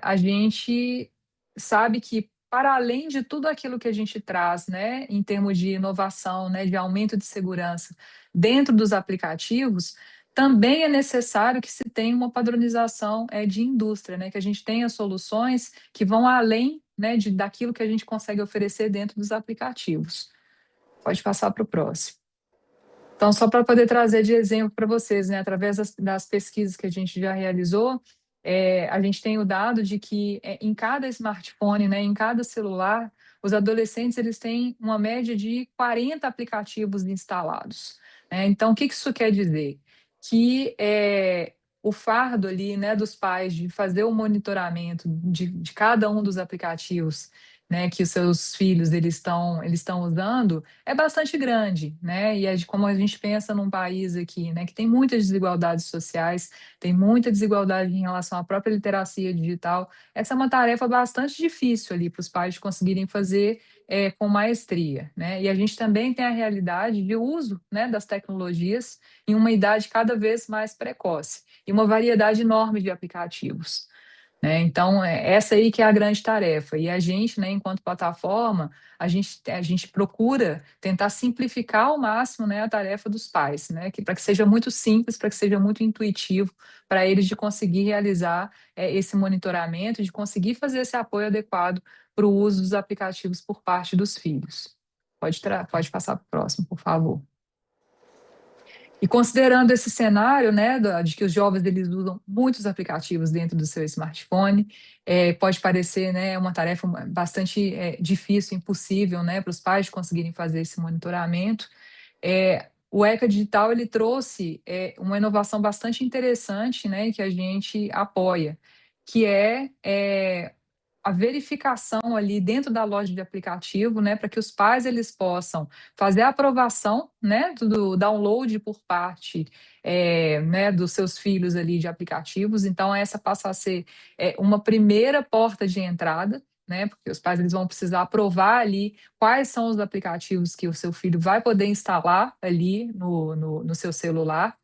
A gente sabe que, para além de tudo aquilo que a gente traz, né, em termos de inovação, né, de aumento de segurança dentro dos aplicativos, também é necessário que se tenha uma padronização de indústria, né, que a gente tenha soluções que vão além, né, daquilo que a gente consegue oferecer dentro dos aplicativos. Pode passar para o próximo. Então, só para poder trazer de exemplo para vocês, né, através das pesquisas que a gente já realizou, a gente tem o dado de que em cada smartphone, né, em cada celular, os adolescentes eles têm uma média de 40 aplicativos instalados, né? Então, o que isso quer dizer? Que o fardo ali, né, dos pais de fazer o monitoramento de cada um dos aplicativos, né, que os seus filhos eles estão usando é bastante grande, né? E como a gente pensa num país aqui, né, que tem muitas desigualdades sociais, tem muita desigualdade em relação à própria literacia digital, essa é uma tarefa bastante difícil ali para os pais conseguirem fazer com maestria, né? E a gente também tem a realidade de uso, né, das tecnologias em uma idade cada vez mais precoce e uma variedade enorme de aplicativos, né? Então, essa aí que é a grande tarefa. E a gente, né, enquanto plataforma, a gente procura tentar simplificar ao máximo, né, a tarefa dos pais, né, para que seja muito simples, para que seja muito intuitivo para eles de conseguir realizar esse monitoramento, de conseguir fazer esse apoio adequado para o uso dos aplicativos por parte dos filhos. Pode passar para o próximo, por favor. E considerando esse cenário, né, de que os jovens eles usam muitos aplicativos dentro do seu smartphone, pode parecer, né, uma tarefa bastante difícil, impossível, né, para os pais conseguirem fazer esse monitoramento. O ECA Digital ele trouxe uma inovação bastante interessante, né, que a gente apoia, que é a verificação ali dentro da loja de aplicativo, né, para que os pais eles possam fazer a aprovação, né, do download por parte, né, dos seus filhos ali de aplicativos. Então essa passa a ser uma primeira porta de entrada, né, porque os pais eles vão precisar aprovar ali quais são os aplicativos que o seu filho vai poder instalar ali no seu celular.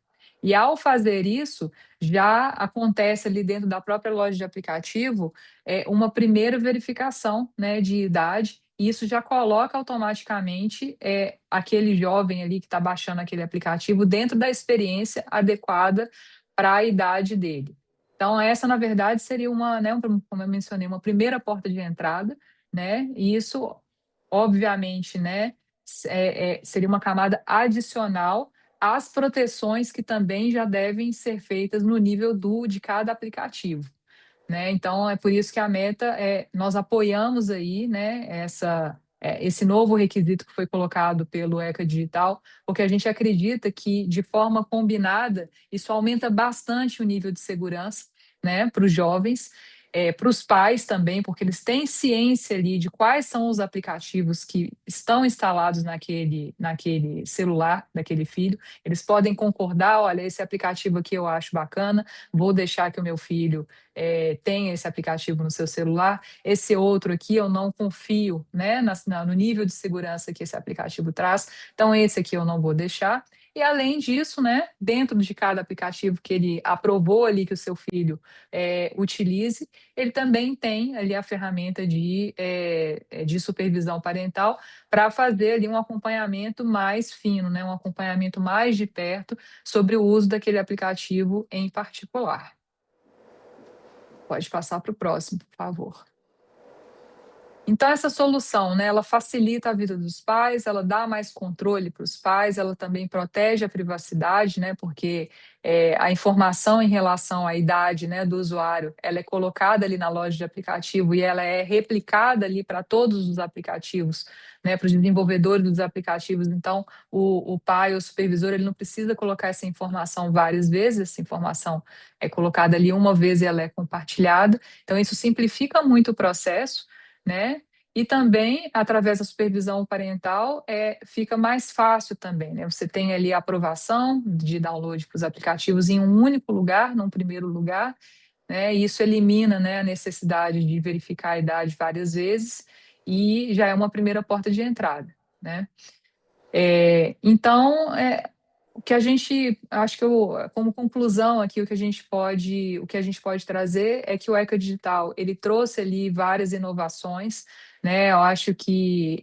E ao fazer isso, já acontece ali dentro da própria loja de aplicativo uma primeira verificação, né, de idade, e isso já coloca automaticamente aquele jovem ali que está baixando aquele aplicativo dentro da experiência adequada para a idade dele. Então, essa, na verdade, seria né, como eu mencionei, uma primeira porta de entrada, né, e isso, obviamente, né, seria uma camada adicional às proteções que também já devem ser feitas no nível de cada aplicativo, né? Então, é por isso que a meta nós apoiamos aí, né, esse novo requisito que foi colocado pelo ECA Digital, porque a gente acredita que, de forma combinada, isso aumenta bastante o nível de segurança, né, para os jovens, para os pais também, porque eles têm ciência ali de quais são os aplicativos que estão instalados naquele celular daquele filho. Eles podem concordar, olha, esse aplicativo aqui eu acho bacana, vou deixar que o meu filho tenha esse aplicativo no seu celular. Esse outro aqui eu não confio, né, no nível de segurança que esse aplicativo traz, então esse aqui eu não vou deixar. E além disso, né, dentro de cada aplicativo que ele aprovou ali que o seu filho utilize, ele também tem ali a ferramenta de supervisão parental para fazer ali um acompanhamento mais fino, né, um acompanhamento mais de perto sobre o uso daquele aplicativo em particular. Pode passar para o próximo, por favor. Então, essa solução, né, ela facilita a vida dos pais, ela dá mais controle para os pais, ela também protege a privacidade, né, porque a informação em relação à idade, né, do usuário, ela é colocada ali na loja de aplicativo e ela é replicada ali para todos os aplicativos, né, para os desenvolvedores dos aplicativos. Então, o pai, o supervisor, ele não precisa colocar essa informação várias vezes, essa informação é colocada ali uma vez e ela é compartilhada. Então, isso simplifica muito o processo, né? E também, através da supervisão parental, fica mais fácil também, né? Você tem ali a aprovação de download para os aplicativos em um único lugar, num primeiro lugar, né? E isso elimina, né, a necessidade de verificar a idade várias vezes e já é uma primeira porta de entrada, né? Então, o que a gente, acho que como conclusão aqui, o que a gente pode trazer é que o ECA Digital, ele trouxe ali várias inovações, né? Eu acho que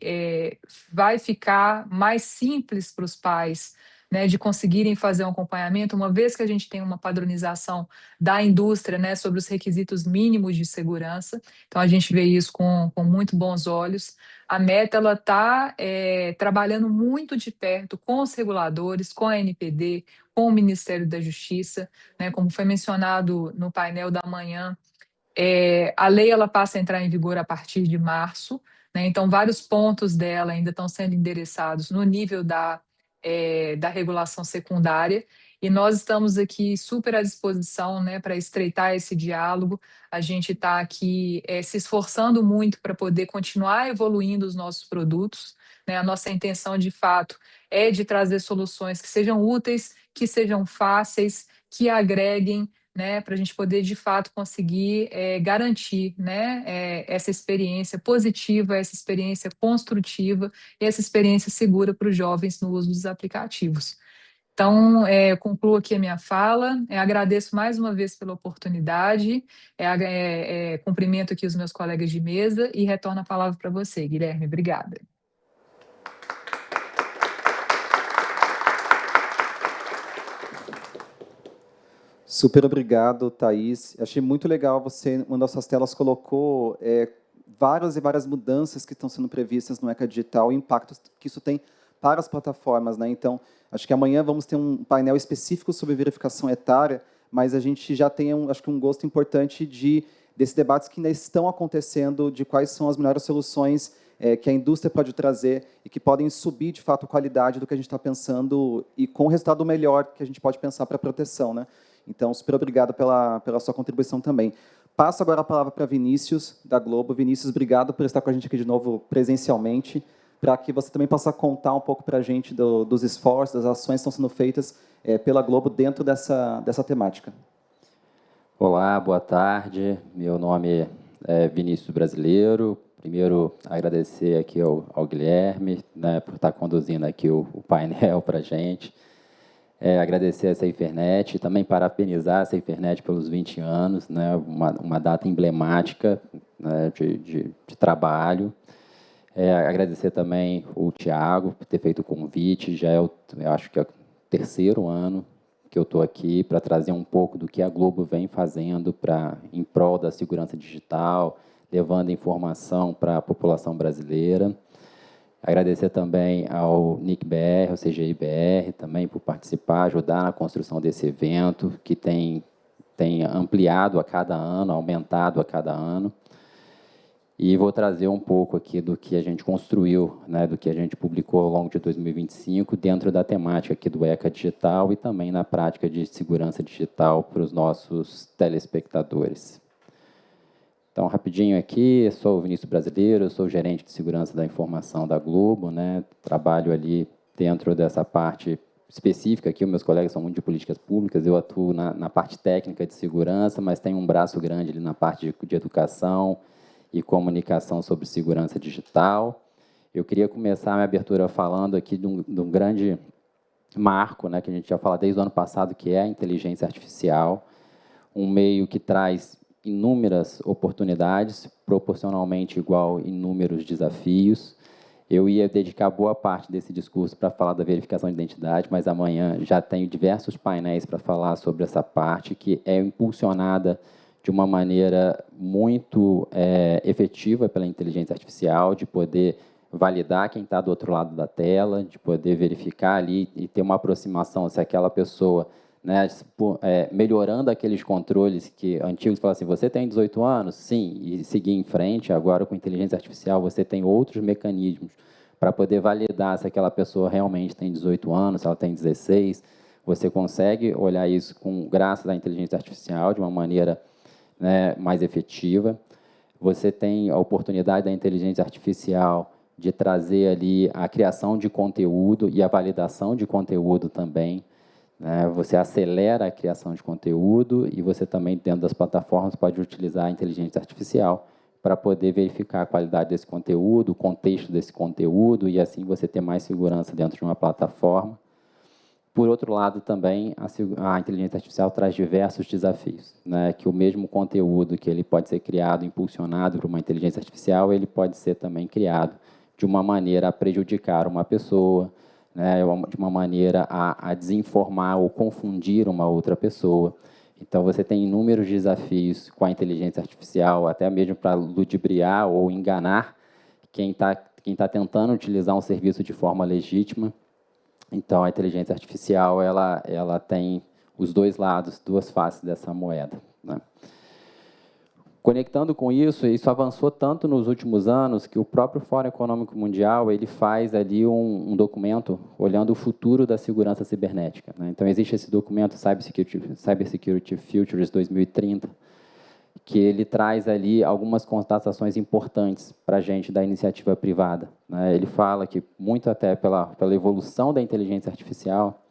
vai ficar mais simples para os pais, né, de conseguirem fazer um acompanhamento, uma vez que a gente tem uma padronização da indústria, né, sobre os requisitos mínimos de segurança. Então, a gente vê isso com muito bons olhos. A Meta ela está trabalhando muito de perto com os reguladores, com a ANPD, com o Ministério da Justiça, né, como foi mencionado no painel da manhã. A lei ela passa a entrar em vigor a partir de março, né, então vários pontos dela ainda estão sendo endereçados no nível da regulação secundária, E nós estamos aqui super à disposição, né, para estreitar esse diálogo. A gente está aqui se esforçando muito para poder continuar evoluindo os nossos produtos, né? A nossa intenção, de fato, é de trazer soluções que sejam úteis, que sejam fáceis, que agreguem, né, para a gente poder, de fato, conseguir garantir, né, essa experiência positiva, essa experiência construtiva e essa experiência segura para os jovens no uso dos aplicativos. Então, concluo aqui a minha fala, agradeço mais uma vez pela oportunidade, cumprimento aqui os meus colegas de mesa e retorno a palavra para você, Guilherme. Obrigada. Super obrigado, Thaís. Achei muito legal você, uma das suas telas colocou várias e várias mudanças que estão sendo previstas no ECA Digital e o impacto que isso tem para as plataformas, né? Então, acho que amanhã vamos ter um painel específico sobre verificação etária, mas a gente já tem, acho que um gosto importante desses debates que ainda estão acontecendo, de quais são as melhores soluções que a indústria pode trazer e que podem subir, de fato, a qualidade do que a gente está pensando e com o resultado melhor que a gente pode pensar para a proteção, né? Então, super obrigado pela sua contribuição também. Passo agora a palavra para Vinícius, da Globo. Vinícius, obrigado por estar com a gente aqui de novo presencialmente, para que você também possa contar um pouco para a gente dos esforços, das ações que estão sendo feitas pela Globo dentro dessa temática. Olá, boa tarde. Meu nome é Vinícius Brasileiro. Primeiro, agradecer aqui ao Guilherme, né, por estar conduzindo aqui o painel para a gente. Agradecer a SaferNet e também parabenizar a SaferNet pelos 20 anos, né, uma data emblemática, né, de trabalho. Agradecer também o Tiago por ter feito o convite. Já eu acho que é o terceiro ano que eu estou aqui para trazer um pouco do que a Globo vem fazendo em prol da segurança digital, levando informação para a população brasileira. Agradecer também ao NIC-BR, ao CGI-BR, também por participar, ajudar na construção desse evento, que tem ampliado a cada ano, aumentado a cada ano. E vou trazer um pouco aqui do que a gente construiu, né, do que a gente publicou ao longo de 2025, dentro da temática aqui do ECA Digital e também na prática de segurança digital para os nossos telespectadores. Então, rapidinho aqui, sou o Vinícius Brasileiro, sou gerente de segurança da informação da Globo, né, trabalho ali dentro dessa parte específica aqui, os meus colegas são muito de políticas públicas, eu atuo na parte técnica de segurança, mas tenho um braço grande ali na parte de educação e comunicação sobre segurança digital. Eu queria começar a minha abertura falando aqui de um grande marco, né, que a gente já fala desde o ano passado, que é a inteligência artificial, um meio que traz inúmeras oportunidades, proporcionalmente igual inúmeros desafios. Eu ia dedicar boa parte desse discurso para falar da verificação de identidade, mas amanhã já tenho diversos painéis para falar sobre essa parte, que é impulsionada de uma maneira muito efetiva pela inteligência artificial, de poder validar quem está do outro lado da tela, de poder verificar ali e ter uma aproximação se aquela pessoa, né, melhorando aqueles controles que antigos falavam assim, você tem 18 anos? Sim, e seguir em frente. Agora, com inteligência artificial, você tem outros mecanismos para poder validar se aquela pessoa realmente tem 18 anos, se ela tem 16. Você consegue olhar isso graças à inteligência artificial de uma maneira, né, mais efetiva. Você tem a oportunidade da inteligência artificial de trazer ali a criação de conteúdo e a validação de conteúdo também, né? Você acelera a criação de conteúdo e você também, dentro das plataformas, pode utilizar a inteligência artificial para poder verificar a qualidade desse conteúdo, o contexto desse conteúdo, e assim você ter mais segurança dentro de uma plataforma. Por outro lado, também, a inteligência artificial traz diversos desafios, né? Que o mesmo conteúdo que ele pode ser criado, impulsionado por uma inteligência artificial, ele pode ser também criado de uma maneira a prejudicar uma pessoa, né, de uma maneira a desinformar ou confundir uma outra pessoa. Então, você tem inúmeros desafios com a inteligência artificial, até mesmo para ludibriar ou enganar quem tá tentando utilizar um serviço de forma legítima. Então, a inteligência artificial ela tem os dois lados, duas faces dessa moeda, né? Conectando com isso avançou tanto nos últimos anos que o próprio Fórum Econômico Mundial ele faz ali um documento olhando o futuro da segurança cibernética, né? Então, existe esse documento Cybersecurity Futures 2030, que ele traz ali algumas constatações importantes para a gente da iniciativa privada, né? Ele fala que, muito até pela evolução da inteligência artificial,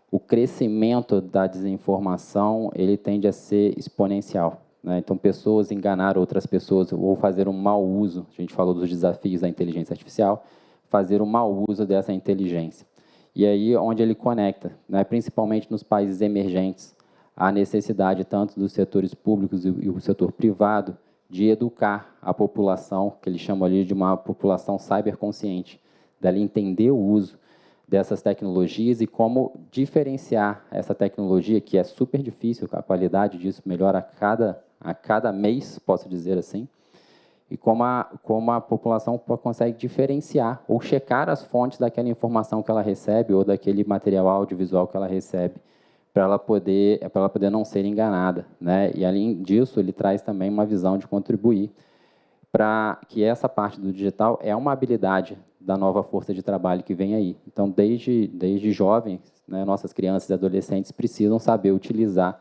o crescimento da desinformação ele tende a ser exponencial. Então, pessoas enganar outras pessoas ou fazer um mau uso, a gente falou dos desafios da inteligência artificial, fazer um mau uso dessa inteligência. E aí, onde ele conecta, né, principalmente nos países emergentes, a necessidade tanto dos setores públicos e o setor privado de educar a população, que eles chamam ali de uma população cyberconsciente, dela entender o uso dessas tecnologias e como diferenciar essa tecnologia, que é super difícil, a qualidade disso melhora a cada mês, posso dizer assim, e como a população consegue diferenciar ou checar as fontes daquela informação que ela recebe ou daquele material audiovisual que ela recebe, para ela poder não ser enganada, né? E, além disso, ele traz também uma visão de contribuir para que essa parte do digital é uma habilidade da nova força de trabalho que vem aí. Então, desde jovens, né, nossas crianças e adolescentes precisam saber utilizar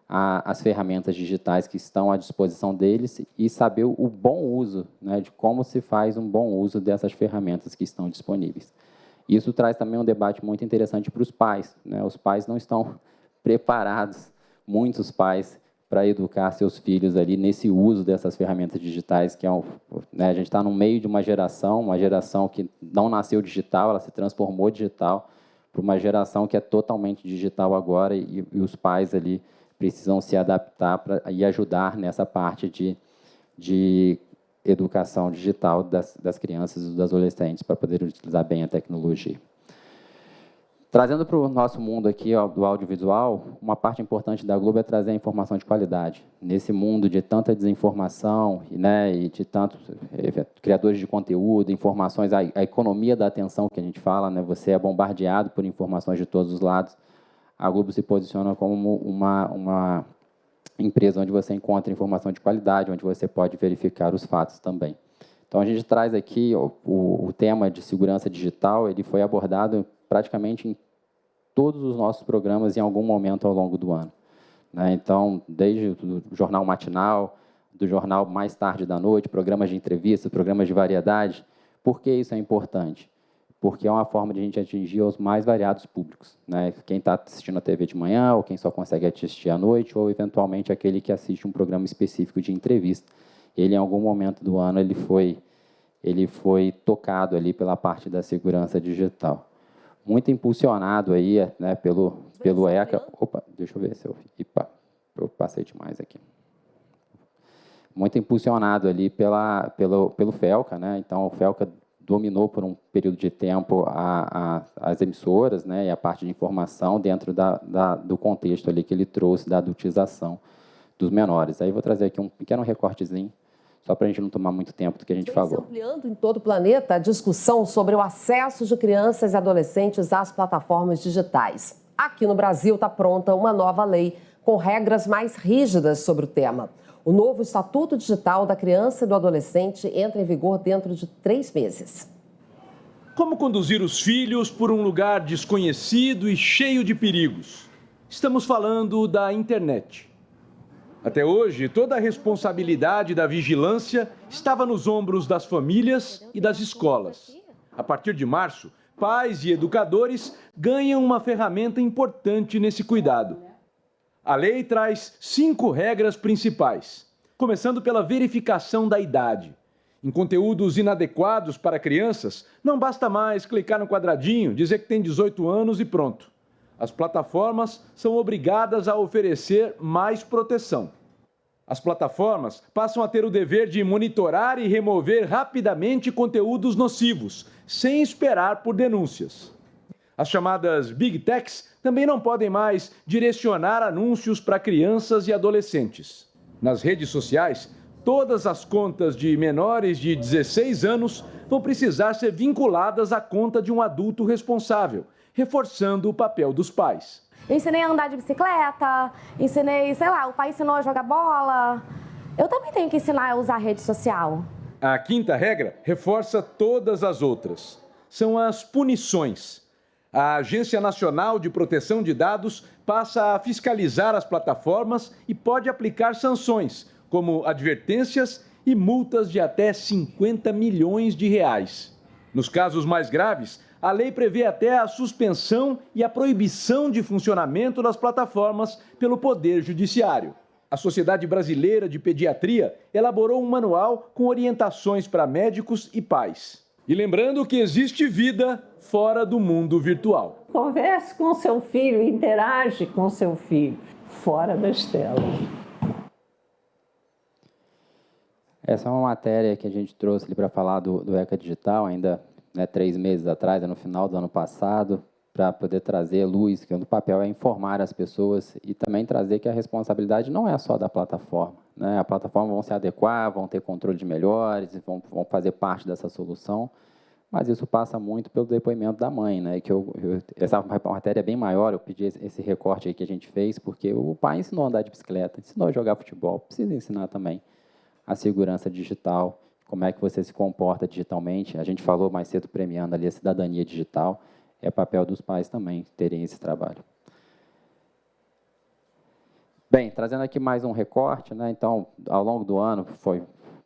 as ferramentas digitais que estão à disposição deles e saber o bom uso, né, de como se faz um bom uso dessas ferramentas que estão disponíveis. Isso traz também um debate muito interessante para os pais, né? Os pais não estão preparados, muitos pais, para educar seus filhos ali nesse uso dessas ferramentas digitais, que né, a gente está no meio de uma geração que não nasceu digital, ela se transformou digital, para uma geração que é totalmente digital agora, e os pais ali precisam se adaptar e ajudar nessa parte de educação digital das crianças e dos adolescentes para poder utilizar bem a tecnologia. Trazendo para o nosso mundo aqui do audiovisual, uma parte importante da Globo é trazer a informação de qualidade. Nesse mundo de tanta desinformação, né, e de tantos criadores de conteúdo, informações, a economia da atenção que a gente fala, né, você é bombardeado por informações de todos os lados, a Globo se posiciona como uma empresa onde você encontra informação de qualidade, onde você pode verificar os fatos também. Então, a gente traz aqui o tema de segurança digital, ele foi abordado praticamente em todos os nossos programas em algum momento ao longo do ano, né? Então, desde o jornal matinal, do jornal mais tarde da noite, programas de entrevista, programas de variedade. Por que isso é importante? Porque é uma forma de a gente atingir os mais variados públicos, né? Quem está assistindo a TV de manhã, ou quem só consegue assistir à noite, ou, eventualmente, aquele que assiste um programa específico de entrevista. Ele, em algum momento do ano, ele foi tocado ali pela parte da segurança digital. Muito impulsionado aí, né, pelo ECA. Opa, deixa eu ver se eu passei demais aqui. Muito impulsionado ali pelo FELCA, né? Então, o FELCA dominou por um período de tempo as emissoras, né, e a parte de informação dentro do contexto ali que ele trouxe da adultização dos menores. Aí vou trazer aqui um pequeno recortezinho, só para a gente não tomar muito tempo do que a gente falou. Ampliando em todo o planeta a discussão sobre o acesso de crianças e adolescentes às plataformas digitais. Aqui no Brasil está pronta uma nova lei com regras mais rígidas sobre o tema. O novo Estatuto Digital da Criança e do Adolescente entra em vigor dentro de 3 meses. Como conduzir os filhos por um lugar desconhecido e cheio de perigos? Estamos falando da internet. Até hoje, toda a responsabilidade da vigilância estava nos ombros das famílias e das escolas. A partir de março, pais e educadores ganham uma ferramenta importante nesse cuidado. A lei traz 5 regras principais, começando pela verificação da idade. Em conteúdos inadequados para crianças, não basta mais clicar no quadradinho, dizer que tem 18 anos e pronto. As plataformas são obrigadas a oferecer mais proteção. As plataformas passam a ter o dever de monitorar e remover rapidamente conteúdos nocivos, sem esperar por denúncias. As chamadas Big Techs também não podem mais direcionar anúncios para crianças e adolescentes. Nas redes sociais, todas as contas de menores de 16 anos vão precisar ser vinculadas à conta de um adulto responsável, reforçando o papel dos pais. Eu ensinei a andar de bicicleta, ensinei, sei lá, o pai ensinou a jogar bola. Eu também tenho que ensinar a usar a rede social. A quinta regra reforça todas as outras. São as punições. A Agência Nacional de Proteção de Dados passa a fiscalizar as plataformas e pode aplicar sanções, como advertências e multas de até 50 milhões de reais. Nos casos mais graves, a lei prevê até a suspensão e a proibição de funcionamento das plataformas pelo Poder Judiciário. A Sociedade Brasileira de Pediatria elaborou um manual com orientações para médicos e pais. E lembrando que existe vida fora do mundo virtual. Converse com seu filho, interage com seu filho, fora das telas. Essa é uma matéria que a gente trouxe para falar do ECA Digital, ainda 3 meses atrás, no final do ano passado, para poder trazer luz, que o papel é informar as pessoas e também trazer que a responsabilidade não é só da plataforma. Né? A plataforma vão se adequar, vão ter controle de melhores, vão fazer parte dessa solução, mas isso passa muito pelo depoimento da mãe. Né? Que essa matéria é bem maior, eu pedi esse recorte aí que a gente fez, porque o pai ensinou a andar de bicicleta, ensinou a jogar futebol, precisa ensinar também a segurança digital, como é que você se comporta digitalmente. A gente falou mais cedo premiando ali a cidadania digital, é papel dos pais também terem esse trabalho. Bem, trazendo aqui mais um recorte, né? Então, ao longo do ano, foi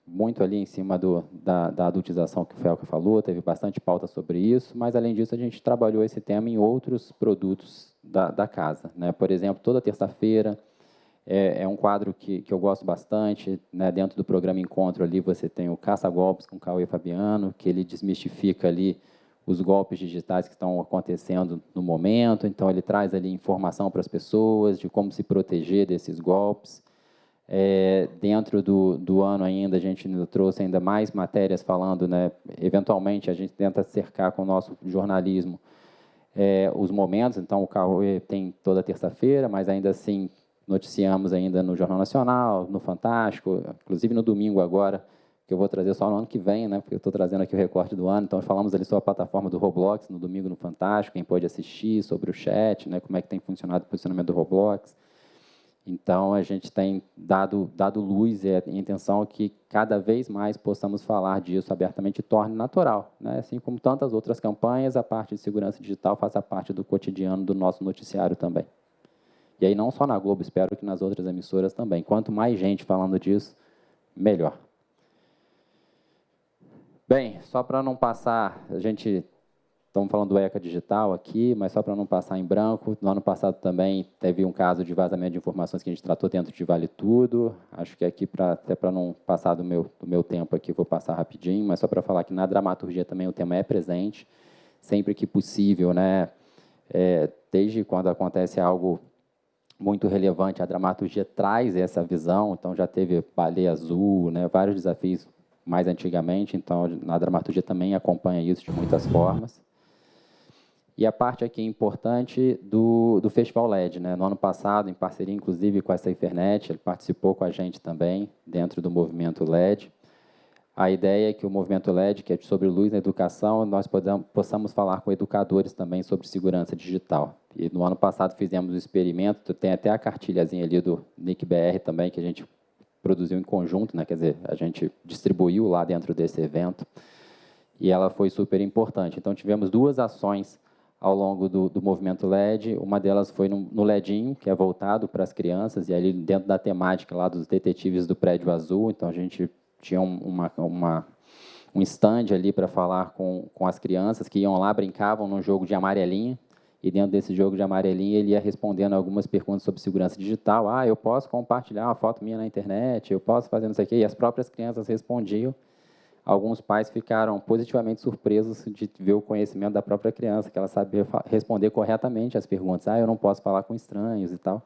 muito ali em cima da adultização que o Felca falou, teve bastante pauta sobre isso, mas, além disso, a gente trabalhou esse tema em outros produtos da casa. Né? Por exemplo, toda terça-feira, é um quadro que eu gosto bastante, né? Dentro do programa Encontro ali, você tem o Caça-Golpes com o Cauê Fabiano, que ele desmistifica ali os golpes digitais que estão acontecendo no momento, então ele traz ali informação para as pessoas de como se proteger desses golpes. Dentro do ano ainda, a gente trouxe ainda mais matérias falando, né, eventualmente a gente tenta cercar com o nosso jornalismo os momentos, então o Cauê tem toda terça-feira, mas ainda assim noticiamos ainda no Jornal Nacional, no Fantástico, inclusive no domingo agora, que eu vou trazer só no ano que vem, né, porque eu estou trazendo aqui o recorte do ano, então falamos ali sobre a plataforma do Roblox, no domingo no Fantástico, quem pode assistir, sobre o chat, né, como é que tem funcionado o posicionamento do Roblox. Então, a gente tem dado luz e a intenção é que cada vez mais possamos falar disso abertamente e torne natural. Né? Assim como tantas outras campanhas, a parte de segurança digital faça parte do cotidiano do nosso noticiário também. E aí, não só na Globo, espero que nas outras emissoras também. Quanto mais gente falando disso, melhor. Bem, só para não passar, estamos falando do ECA Digital aqui, mas só para não passar em branco, no ano passado também teve um caso de vazamento de informações que a gente tratou dentro de Vale Tudo. Acho que aqui, até para não passar do meu tempo aqui, vou passar rapidinho, mas só para falar que na dramaturgia também o tema é presente, sempre que possível, né? Desde quando acontece algo muito relevante, a dramaturgia traz essa visão, então já teve Baleia Azul, né? Vários desafios mais antigamente, então na dramaturgia também acompanha isso de muitas formas. E a parte aqui importante do Festival LED, né? No ano passado, em parceria inclusive com a SaferNet, ele participou com a gente também, dentro do movimento LED. A ideia é que o movimento LED, que é sobre luz na educação, nós possamos falar com educadores também sobre segurança digital. E no ano passado fizemos um experimento, tem até a cartilhazinha ali do NIC-BR também, que a gente produziu em conjunto, né? Quer dizer, a gente distribuiu lá dentro desse evento, e ela foi super importante. Então, tivemos 2 ações ao longo do movimento LED, uma delas foi no LEDinho, que é voltado para as crianças, e ali dentro da temática lá dos detetives do Prédio Azul, então a gente tinha um stand ali para falar com as crianças que iam lá, brincavam num jogo de amarelinha, e dentro desse jogo de amarelinha ele ia respondendo algumas perguntas sobre segurança digital. Eu posso compartilhar uma foto minha na internet, eu posso fazer não sei o quê, e as próprias crianças respondiam. Alguns pais ficaram positivamente surpresos de ver o conhecimento da própria criança, que ela sabia responder corretamente as perguntas. Eu não posso falar com estranhos e tal.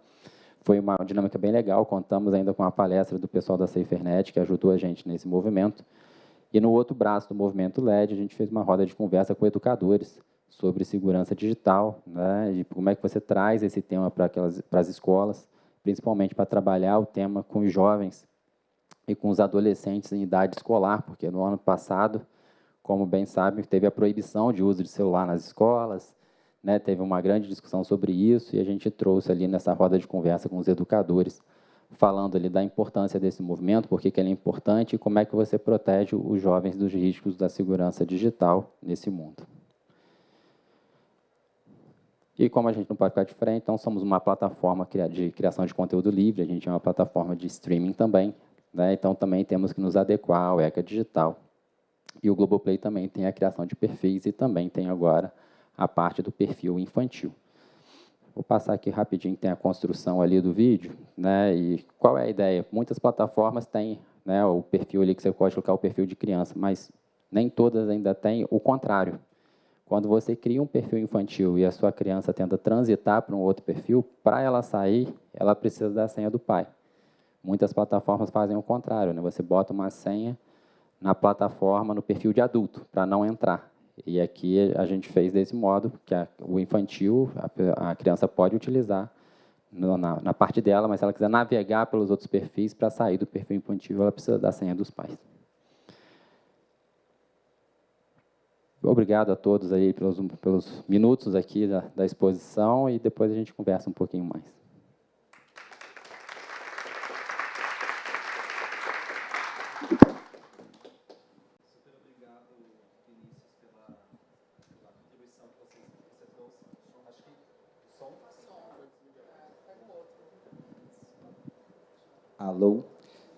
Foi uma dinâmica bem legal, contamos ainda com a palestra do pessoal da SaferNet, que ajudou a gente nesse movimento. E no outro braço do movimento LED, a gente fez uma roda de conversa com educadores sobre segurança digital, né, e como é que você traz esse tema para as escolas, principalmente para trabalhar o tema com os jovens e com os adolescentes em idade escolar, porque no ano passado, como bem sabem, teve a proibição de uso de celular nas escolas, né, teve uma grande discussão sobre isso, e a gente trouxe ali nessa roda de conversa com os educadores, falando ali da importância desse movimento, por que ele é importante e como é que você protege os jovens dos riscos da segurança digital nesse mundo. E como a gente não pode ficar de frente, então somos uma plataforma de criação de conteúdo livre, a gente é uma plataforma de streaming também, né? Então também temos que nos adequar ao ECA Digital. E o Globoplay também tem a criação de perfis e também tem agora a parte do perfil infantil. Vou passar aqui rapidinho, tem a construção ali do vídeo, né? E qual é a ideia? Muitas plataformas têm, né, o perfil ali que você pode colocar o perfil de criança, mas nem todas ainda têm o contrário. Quando você cria um perfil infantil e a sua criança tenta transitar para um outro perfil, para ela sair, ela precisa da senha do pai. Muitas plataformas fazem o contrário, né? Você bota uma senha na plataforma, no perfil de adulto, para não entrar. E aqui a gente fez desse modo, que o infantil, a criança pode utilizar na parte dela, mas se ela quiser navegar pelos outros perfis, para sair do perfil infantil, ela precisa da senha dos pais. Obrigado a todos aí pelos minutos aqui da exposição e depois a gente conversa um pouquinho mais. Alô?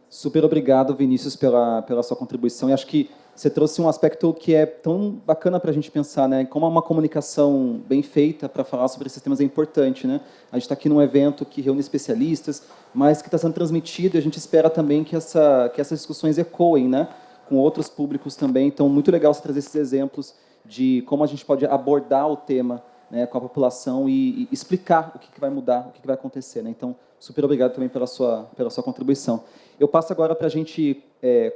Super obrigado, Vinícius, pela sua contribuição. E acho que você trouxe um aspecto que é tão bacana para a gente pensar, né? Como uma comunicação bem feita para falar sobre esses temas é importante, né? A gente está aqui num evento que reúne especialistas, mas que está sendo transmitido e a gente espera também que essas discussões ecoem, né? Com outros públicos também. Então, muito legal você trazer esses exemplos de como a gente pode abordar o tema, né, com a população e explicar o que vai mudar, o que vai acontecer, né? Então, super obrigado também pela sua contribuição. Eu passo agora para a gente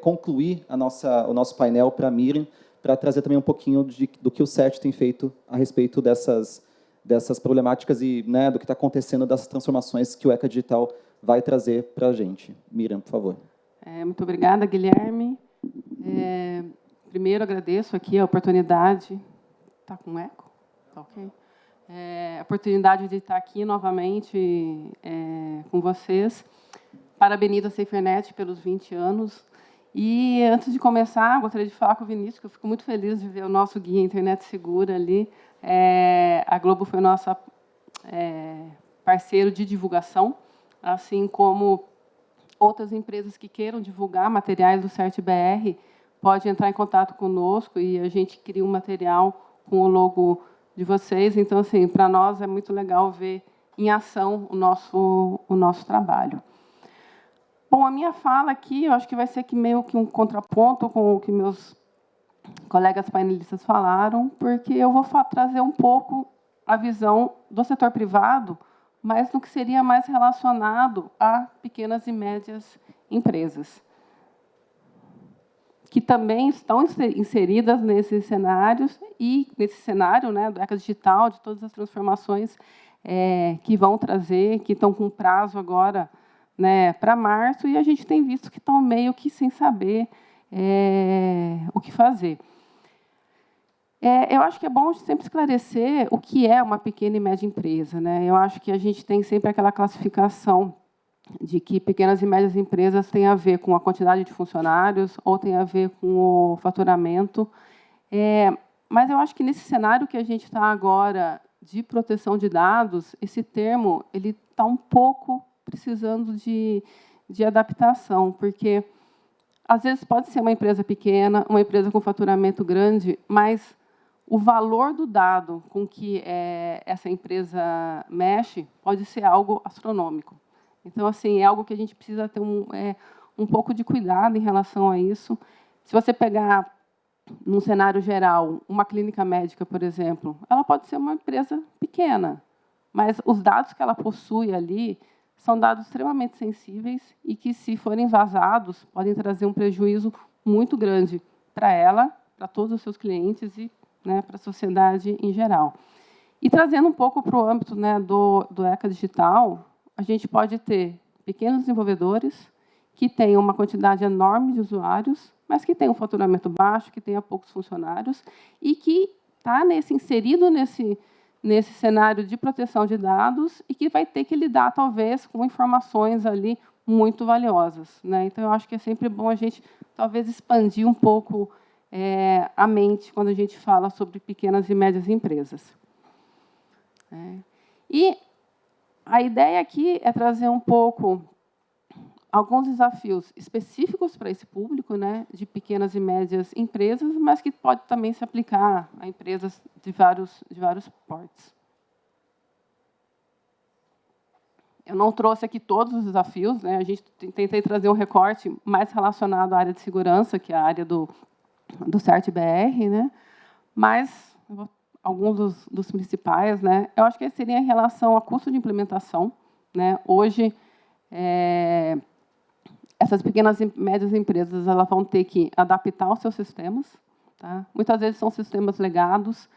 concluir o nosso painel para a Miriam, para trazer também um pouquinho do que o CERT tem feito a respeito dessas problemáticas e, né, do que está acontecendo, dessas transformações que o ECA Digital vai trazer para a gente. Miriam, por favor. Muito obrigada, Guilherme. Primeiro, agradeço aqui a oportunidade. Está com eco? Tá ok. A oportunidade de estar aqui novamente com vocês. Parabenizo a SaferNet pelos 20 anos. E, antes de começar, gostaria de falar com o Vinícius, que eu fico muito feliz de ver o nosso guia Internet Segura ali. A Globo foi nossa parceiro de divulgação, assim como outras empresas que queiram divulgar materiais do CERT-BR, pode entrar em contato conosco e a gente cria um material com o logo de vocês. Então, assim, para nós é muito legal ver em ação o nosso trabalho. Bom, a minha fala aqui, eu acho que vai ser meio que um contraponto com o que meus colegas painelistas falaram, porque eu vou trazer um pouco a visão do setor privado, mas no que seria mais relacionado a pequenas e médias empresas, que também estão inseridas nesses cenários e nesse cenário, né, do ECA Digital, de todas as transformações que vão trazer, que estão com prazo agora, né, para março, e a gente tem visto que estão meio que sem saber o que fazer. Eu acho que é bom sempre esclarecer o que é uma pequena e média empresa, né? Eu acho que a gente tem sempre aquela classificação de que pequenas e médias empresas têm a ver com a quantidade de funcionários ou tem a ver com o faturamento. Mas eu acho que nesse cenário que a gente está agora de proteção de dados, esse termo ele está um pouco precisando de adaptação, porque às vezes pode ser uma empresa pequena, uma empresa com faturamento grande, mas o valor do dado com que essa empresa mexe pode ser algo astronômico. Então, assim, é algo que a gente precisa ter um pouco de cuidado em relação a isso. Se você pegar, num cenário geral, uma clínica médica, por exemplo, ela pode ser uma empresa pequena, mas os dados que ela possui ali são dados extremamente sensíveis e que, se forem vazados, podem trazer um prejuízo muito grande para ela, para todos os seus clientes e, né, para a sociedade em geral. E trazendo um pouco para o âmbito, né, do ECA Digital, a gente pode ter pequenos desenvolvedores que têm uma quantidade enorme de usuários, mas que têm um faturamento baixo, que tenha poucos funcionários e que está inserido nesse cenário de proteção de dados e que vai ter que lidar, talvez, com informações ali muito valiosas, né? Então, eu acho que é sempre bom a gente, talvez, expandir um pouco a mente quando a gente fala sobre pequenas e médias empresas. E a ideia aqui é trazer um pouco alguns desafios específicos para esse público, né, de pequenas e médias empresas, mas que pode também se aplicar a empresas de vários portes. Eu não trouxe aqui todos os desafios, né? A gente tentei trazer um recorte mais relacionado à área de segurança, que é a área do CERT-BR, né? Mas alguns dos principais, né? Eu acho que seria em relação ao custo de implementação, né? Hoje, essas pequenas e médias empresas elas vão ter que adaptar os seus sistemas. Tá? Muitas vezes são sistemas legados,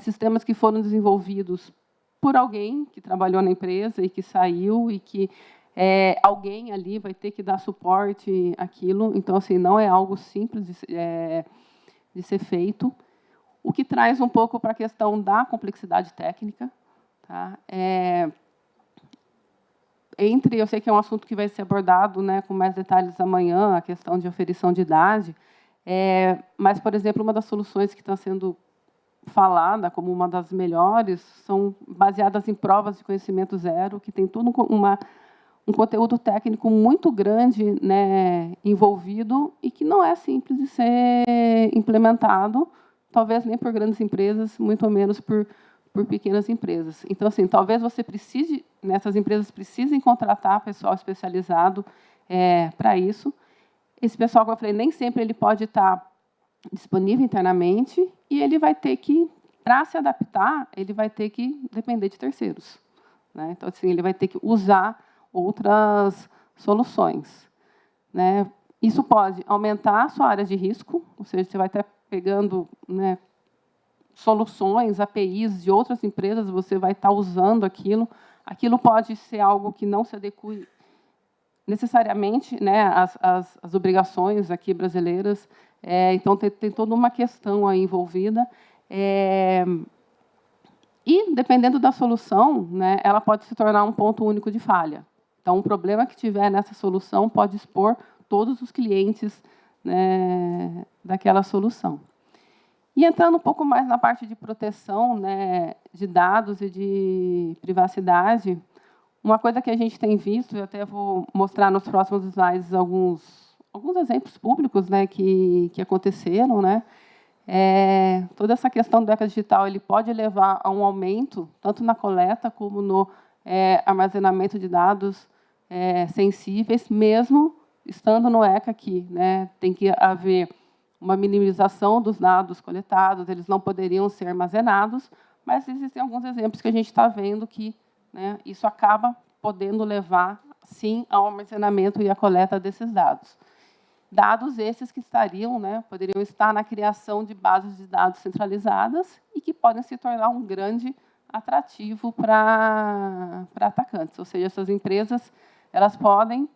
sistemas que foram desenvolvidos por alguém que trabalhou na empresa e que saiu, e que alguém ali vai ter que dar suporte àquilo. Então, assim, não é algo simples de ser feito. O que traz um pouco para a questão da complexidade técnica. Tá? Eu sei que é um assunto que vai ser abordado, né, com mais detalhes amanhã, a questão de aferição de idade, mas, por exemplo, uma das soluções que está sendo falada como uma das melhores são baseadas em provas de conhecimento zero, que tem todo um conteúdo técnico muito grande, né, envolvido, e que não é simples de ser implementado, talvez nem por grandes empresas, muito menos por pequenas empresas. Então, assim, talvez você precise, essas empresas precisem contratar pessoal especializado para isso. Esse pessoal, como eu falei, nem sempre ele pode estar disponível internamente, e ele vai ter que, para se adaptar, ele vai ter que depender de terceiros. Né? Então, assim, ele vai ter que usar outras soluções. Né? Isso pode aumentar a sua área de risco, ou seja, você vai estar pegando, né, soluções, APIs de outras empresas, você vai estar usando aquilo. Aquilo pode ser algo que não se adeque necessariamente, né, às obrigações aqui brasileiras. Então, tem toda uma questão aí envolvida. E, dependendo da solução, né, ela pode se tornar um ponto único de falha. Então, o problema que tiver nessa solução pode expor todos os clientes, né, daquela solução. E entrando um pouco mais na parte de proteção, né, de dados e de privacidade, uma coisa que a gente tem visto, eu até vou mostrar nos próximos slides alguns exemplos públicos, né, que aconteceram, né? Toda essa questão do ECA-digital ele pode levar a um aumento, tanto na coleta como no armazenamento de dados sensíveis, mesmo estando no ECA aqui. Né? Tem que haver uma minimização dos dados coletados, eles não poderiam ser armazenados, mas existem alguns exemplos que a gente está vendo que, né, isso acaba podendo levar, sim, ao armazenamento e à coleta desses dados. Dados esses que estariam, né, poderiam estar na criação de bases de dados centralizadas e que podem se tornar um grande atrativo para atacantes. Ou seja, essas empresas elas podem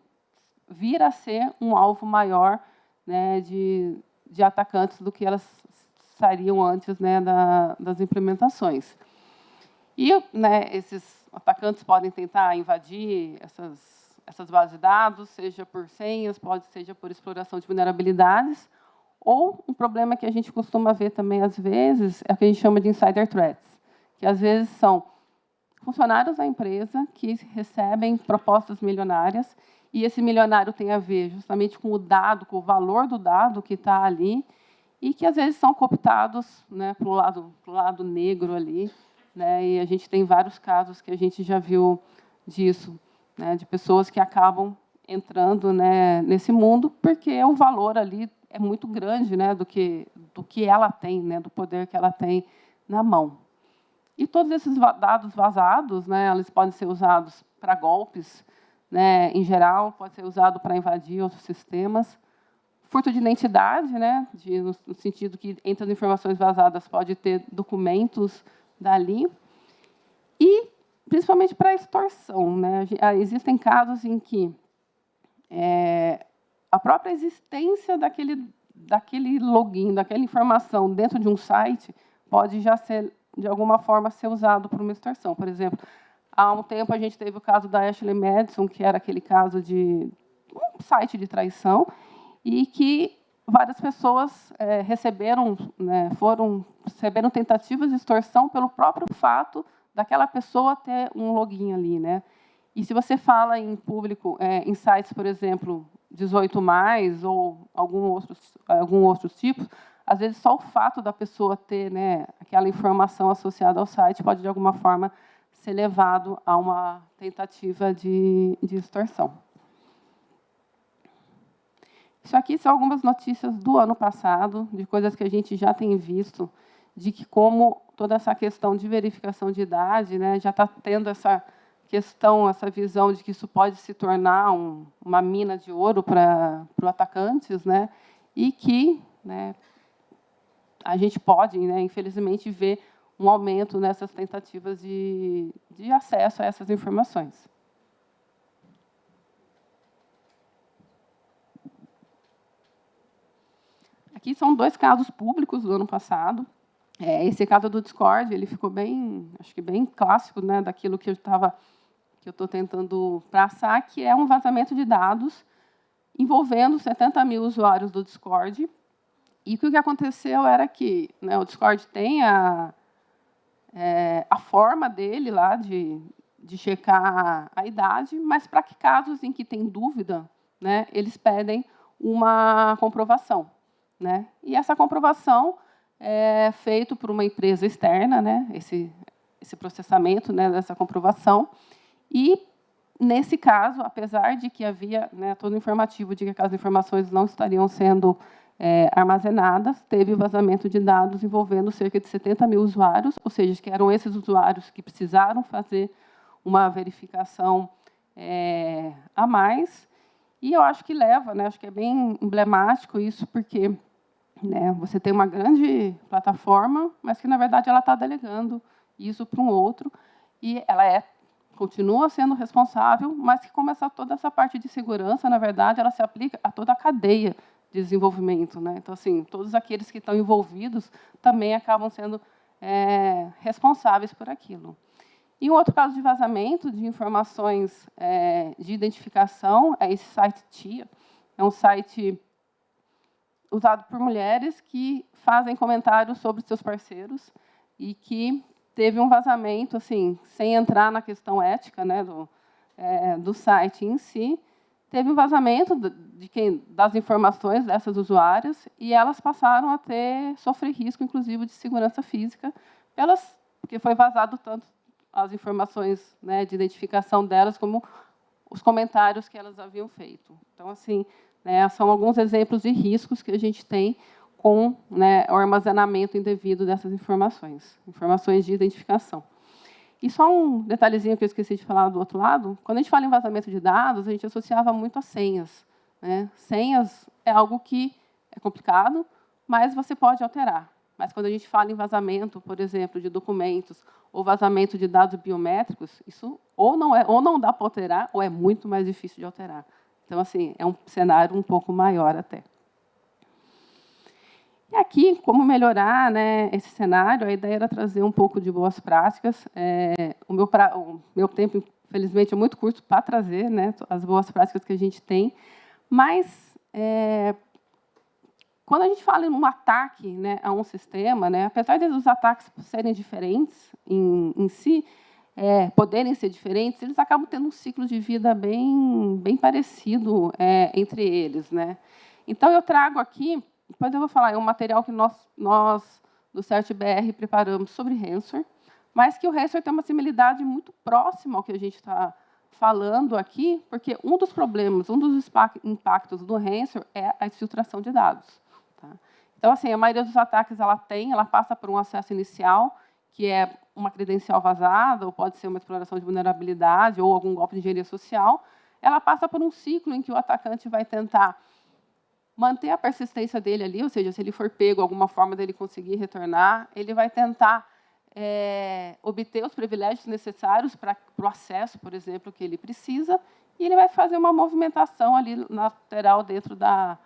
vir a ser um alvo maior, né, de atacantes do que elas estariam antes, né, das implementações. E, né, esses atacantes podem tentar invadir essas bases de dados, seja por senhas, seja por exploração de vulnerabilidades, ou um problema que a gente costuma ver também, às vezes, é o que a gente chama de insider threats, que, às vezes, são funcionários da empresa que recebem propostas milionárias, e esse milionário tem a ver justamente com o dado, com o valor do dado que está ali, e que, às vezes, são cooptados, né, para o lado negro ali, né, e a gente tem vários casos que a gente já viu disso, né, de pessoas que acabam entrando, né, nesse mundo, porque o valor ali é muito grande, né, do que ela tem, né, do poder que ela tem na mão. E todos esses dados vazados, né, eles podem ser usados para golpes, né, em geral, pode ser usado para invadir outros sistemas. Furto de identidade, né, no sentido que, entre as informações vazadas, pode ter documentos dali. E, principalmente, para extorsão. Né? Existem casos em que a própria existência daquele login, daquela informação dentro de um site, pode já ser, de alguma forma, ser usado por uma extorsão. Por exemplo, há um tempo a gente teve o caso da Ashley Madison, que era aquele caso de um site de traição, e que várias pessoas receberam tentativas de extorsão pelo próprio fato daquela pessoa ter um login ali, né? E se você fala em público, em sites, por exemplo, 18+, ou algum outros tipos, às vezes só o fato da pessoa ter, né, aquela informação associada ao site pode, de alguma forma, ser levado a uma tentativa de extorsão. Isso aqui são algumas notícias do ano passado, de coisas que a gente já tem visto, de que como toda essa questão de verificação de idade, né, já está tendo essa questão, essa visão de que isso pode se tornar uma mina de ouro para os atacantes, né, e que, né, a gente pode, né, infelizmente, ver um aumento nessas tentativas de acesso a essas informações. Aqui são 2 casos públicos do ano passado. Esse caso do Discord, ele ficou bem, acho que bem clássico, né, daquilo que eu estou tentando passar, que é um vazamento de dados envolvendo 70 mil usuários do Discord. E o que aconteceu era que, né, o Discord tem a forma dele lá de checar a idade, mas para que casos em que tem dúvida, né, eles pedem uma comprovação, né? E essa comprovação é feito por uma empresa externa, né, esse processamento, né, dessa comprovação. E, nesse caso, apesar de que havia, né, todo informativo de que aquelas informações não estariam sendo armazenadas, teve vazamento de dados envolvendo cerca de 70 mil usuários, ou seja, que eram esses usuários que precisaram fazer uma verificação a mais. E eu acho que leva, né, acho que é bem emblemático isso, porque, né, você tem uma grande plataforma, mas que, na verdade, ela está delegando isso para um outro, e ela continua sendo responsável, mas que, como toda essa parte de segurança, na verdade, ela se aplica a toda a cadeia de desenvolvimento, né? Então, assim, todos aqueles que estão envolvidos também acabam sendo responsáveis por aquilo. E um outro caso de vazamento de informações de identificação é esse site TIA. É um site usado por mulheres que fazem comentários sobre seus parceiros e que teve um vazamento, assim, sem entrar na questão ética, né, do site em si, teve um vazamento das informações dessas usuárias e elas passaram a sofrer risco, inclusive, de segurança física, porque foi vazado tanto as informações, né, de identificação delas como os comentários que elas haviam feito. Então, assim, né, são alguns exemplos de riscos que a gente tem com, né, o armazenamento indevido dessas informações de identificação. E só um detalhezinho que eu esqueci de falar do outro lado, quando a gente fala em vazamento de dados, a gente associava muito a senhas, né? Senhas é algo que é complicado, mas você pode alterar. Mas quando a gente fala em vazamento, por exemplo, de documentos ou vazamento de dados biométricos, isso ou não dá para alterar, ou é muito mais difícil de alterar. Então, assim, é um cenário um pouco maior até. E aqui, como melhorar, né, esse cenário, a ideia era trazer um pouco de boas práticas. O meu tempo, infelizmente, é muito curto para trazer, né, as boas práticas que a gente tem, mas quando a gente fala em um ataque, né, a um sistema, né, apesar dos ataques serem diferentes em si, poderem ser diferentes, eles acabam tendo um ciclo de vida bem parecido entre eles, né? Então, eu trago aqui, depois eu vou falar, é um material que nós do CertBR, preparamos sobre ransomware, mas que o ransomware tem uma similaridade muito próxima ao que a gente está falando aqui, porque um dos problemas, um dos impactos do ransomware é a exfiltração de dados. Tá? Então, assim, a maioria dos ataques ela passa por um acesso inicial, que é uma credencial vazada, ou pode ser uma exploração de vulnerabilidade, ou algum golpe de engenharia social. Ela passa por um ciclo em que o atacante vai tentar manter a persistência dele ali, ou seja, se ele for pego, alguma forma dele conseguir retornar, ele vai tentar obter os privilégios necessários para o acesso, por exemplo, que ele precisa, e ele vai fazer uma movimentação ali lateral dentro da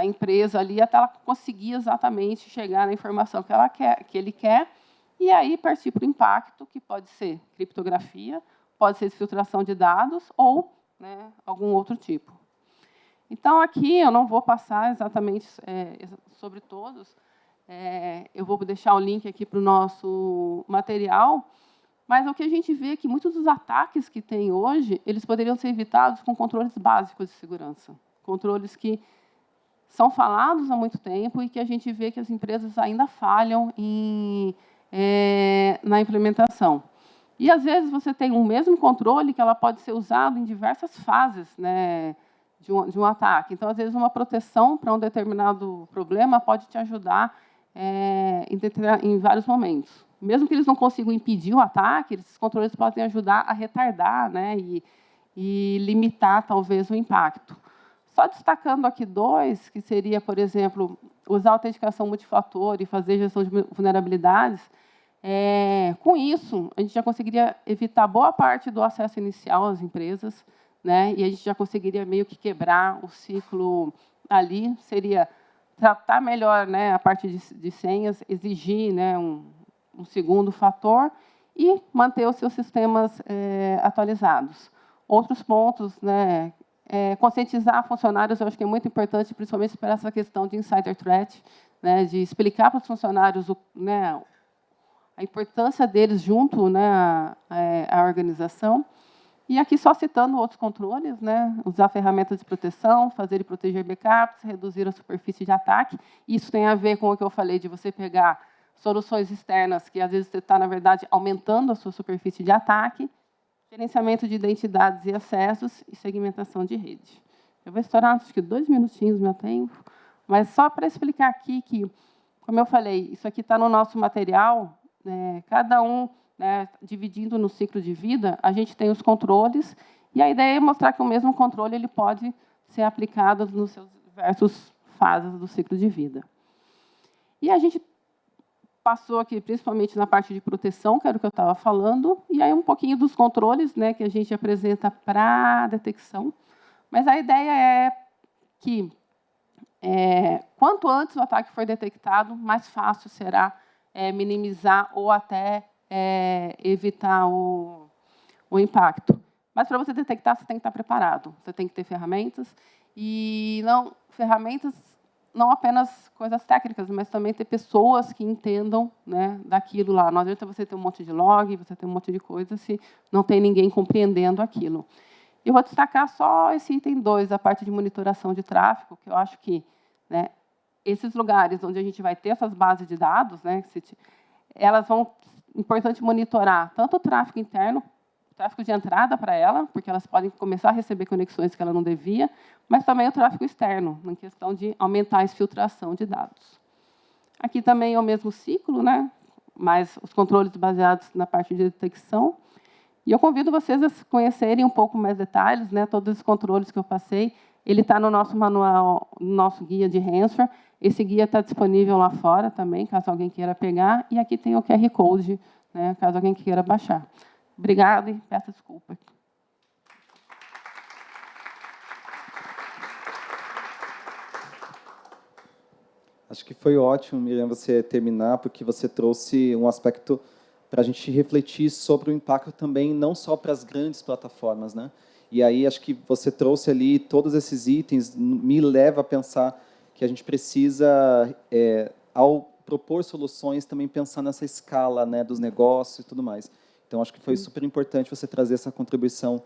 empresa ali, até ela conseguir exatamente chegar na informação que ele quer, e aí partir para o impacto, que pode ser criptografia, pode ser filtração de dados ou, né, algum outro tipo. Então, aqui eu não vou passar exatamente sobre todos, eu vou deixar o link aqui para o nosso material, mas o que a gente vê é que muitos dos ataques que tem hoje, eles poderiam ser evitados com controles básicos de segurança, controles que são falados há muito tempo e que a gente vê que as empresas ainda falham na implementação. E, às vezes, você tem um mesmo controle que ela pode ser usado em diversas fases, né, de um ataque. Então, às vezes, uma proteção para um determinado problema pode te ajudar em vários momentos. Mesmo que eles não consigam impedir o ataque, esses controles podem ajudar a retardar, né, e limitar, talvez, o impacto. Só destacando aqui dois, que seria, por exemplo, usar a autenticação multifator e fazer gestão de vulnerabilidades. Com isso, a gente já conseguiria evitar boa parte do acesso inicial às empresas, né? E a gente já conseguiria meio que quebrar o ciclo ali. Seria tratar melhor, né, a parte de senhas, exigir, né, um segundo fator e manter os seus sistemas atualizados. Outros pontos, né, conscientizar funcionários, eu acho que é muito importante, principalmente para essa questão de insider threat, né, de explicar para os funcionários a importância deles junto, né, à organização. E aqui só citando outros controles, né, usar ferramentas de proteção, fazer e proteger backups, reduzir a superfície de ataque. Isso tem a ver com o que eu falei de você pegar soluções externas que, às vezes, você está, na verdade, aumentando a sua superfície de ataque, gerenciamento de identidades e acessos e segmentação de rede. Eu vou estourar, acho que 2 minutinhos meu tempo, mas só para explicar aqui que, como eu falei, isso aqui está no nosso material, cada um, né, dividindo no ciclo de vida, a gente tem os controles, e a ideia é mostrar que o mesmo controle ele pode ser aplicado nos seus diversos fases do ciclo de vida. E a gente passou aqui, principalmente na parte de proteção, que era o que eu estava falando, e aí um pouquinho dos controles, né, que a gente apresenta para a detecção. Mas a ideia é que, quanto antes o ataque for detectado, mais fácil será minimizar ou até evitar o impacto. Mas, para você detectar, você tem que estar preparado. Você tem que ter ferramentas, e não apenas coisas técnicas, mas também ter pessoas que entendam, né, daquilo lá. Não adianta você ter um monte de log, você ter um monte de coisa, se não tem ninguém compreendendo aquilo. Eu vou destacar só esse item 2, a parte de monitoração de tráfego, que eu acho que, né, esses lugares onde a gente vai ter essas bases de dados, né, elas vão, importante monitorar tanto o tráfego interno, o tráfego de entrada para ela, porque elas podem começar a receber conexões que ela não devia, mas também o tráfego externo, em questão de aumentar a exfiltração de dados. Aqui também é o mesmo ciclo, né, mas os controles baseados na parte de detecção. E eu convido vocês a conhecerem um pouco mais detalhes, né, todos os controles que eu passei. Ele está no nosso manual, no nosso guia de Hansford. Esse guia está disponível lá fora também, caso alguém queira pegar. E aqui tem o QR Code, né, caso alguém queira baixar. Obrigada e peço desculpa. Acho que foi ótimo, Miriam, você terminar, porque você trouxe um aspecto para a gente refletir sobre o impacto também, não só para as grandes plataformas, né? E aí acho que você trouxe ali todos esses itens, me leva a pensar que a gente precisa, ao propor soluções, também pensar nessa escala, né, dos negócios e tudo mais. Então, acho que foi super importante você trazer essa contribuição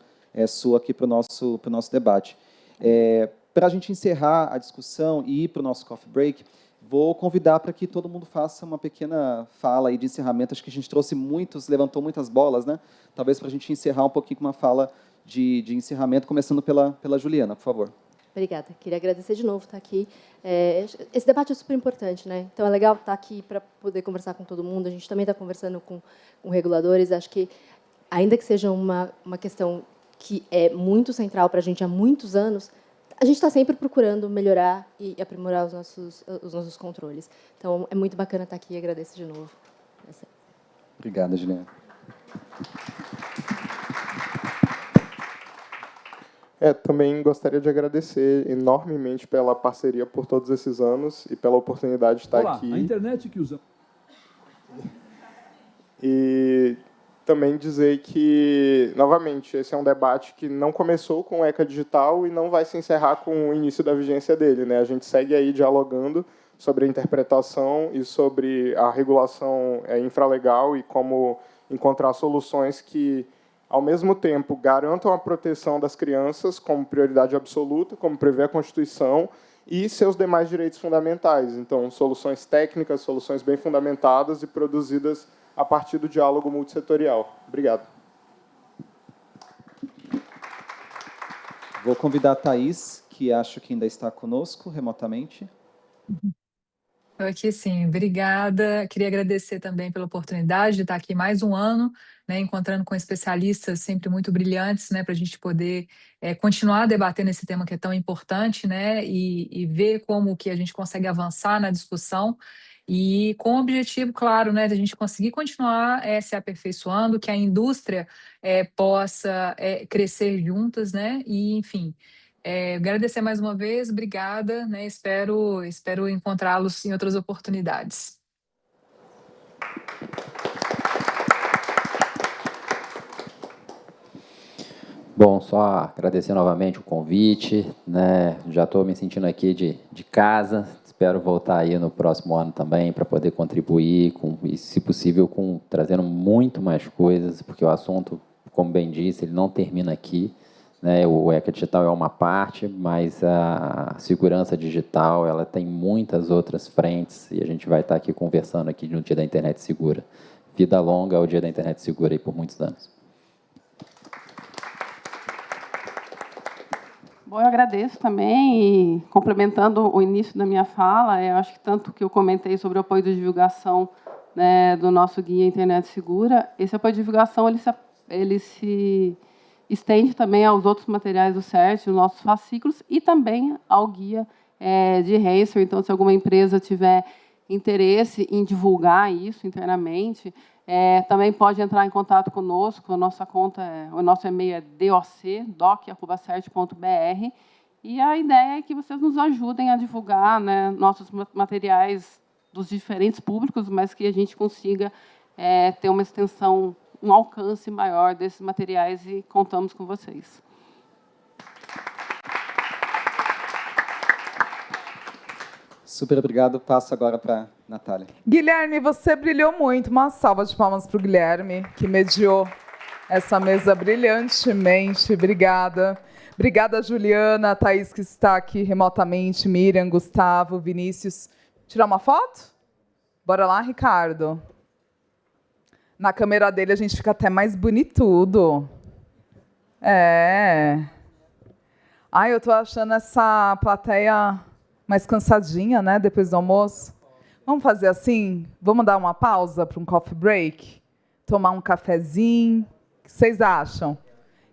sua aqui para o nosso debate. Para a gente encerrar a discussão e ir para o nosso coffee break, vou convidar para que todo mundo faça uma pequena fala aí de encerramento. Acho que a gente levantou muitas bolas, né? Talvez para a gente encerrar um pouquinho com uma fala de encerramento, começando pela Juliana, por favor. Obrigada. Queria agradecer de novo estar aqui. Esse debate é super importante, né? Então, é legal estar aqui para poder conversar com todo mundo. A gente também está conversando com reguladores. Acho que, ainda que seja uma questão que é muito central para a gente há muitos anos, a gente está sempre procurando melhorar e aprimorar os nossos controles. Então, é muito bacana estar aqui e agradeço de novo. Obrigada, Juliana. Também gostaria de agradecer enormemente pela parceria por todos esses anos e pela oportunidade de estar aqui. A internet que usamos. E também dizer que, novamente, esse é um debate que não começou com o ECA Digital e não vai se encerrar com o início da vigência dele, né? A gente segue aí dialogando sobre a interpretação e sobre a regulação infralegal e como encontrar soluções que, ao mesmo tempo, garantam a proteção das crianças como prioridade absoluta, como prevê a Constituição, e seus demais direitos fundamentais. Então, soluções técnicas, soluções bem fundamentadas e produzidas a partir do diálogo multissetorial. Obrigado. Vou convidar a Thaís, que acho que ainda está conosco remotamente. Estou aqui, sim. Obrigada. Queria agradecer também pela oportunidade de estar aqui mais um ano, né, encontrando com especialistas sempre muito brilhantes, né, para a gente poder continuar debatendo esse tema que é tão importante, né, e ver como que a gente consegue avançar na discussão e com o objetivo, claro, né, de a gente conseguir continuar se aperfeiçoando, que a indústria possa crescer juntas, né, e, enfim, agradecer mais uma vez, obrigada, né? Espero encontrá-los em outras oportunidades. Bom, só agradecer novamente o convite, né? Já estou me sentindo aqui de casa, espero voltar aí no próximo ano também para poder contribuir, e, se possível, trazendo muito mais coisas, porque o assunto, como bem disse, ele não termina aqui. O ECA Digital é uma parte, mas a segurança digital ela tem muitas outras frentes e a gente vai estar aqui conversando aqui no Dia da Internet Segura. Vida longa ao Dia da Internet Segura aí por muitos anos. Bom, eu agradeço também, e complementando o início da minha fala, eu acho que tanto que eu comentei sobre o apoio de divulgação, né, do nosso Guia Internet Segura, esse apoio de divulgação ele se estende também aos outros materiais do CERT, os nossos fascículos, e também ao guia de ransomware. Então, se alguma empresa tiver interesse em divulgar isso internamente, também pode entrar em contato conosco. A nossa conta, o nosso e-mail é doc@cert.br, e a ideia é que vocês nos ajudem a divulgar, né, nossos materiais dos diferentes públicos, mas que a gente consiga ter uma extensão, um alcance maior desses materiais, e contamos com vocês. Super obrigado. Passo agora para a Natália. Guilherme, você brilhou muito. Uma salva de palmas para o Guilherme, que mediou essa mesa brilhantemente. Obrigada. Obrigada, Juliana, a Thaís, que está aqui remotamente, Miriam, Gustavo, Vinícius. Tirar uma foto? Bora lá, Ricardo. Na câmera dele a gente fica até mais bonitudo. Ai, eu tô achando essa plateia mais cansadinha, né, depois do almoço. Vamos fazer assim? Vamos dar uma pausa para um coffee break? Tomar um cafezinho? O que vocês acham?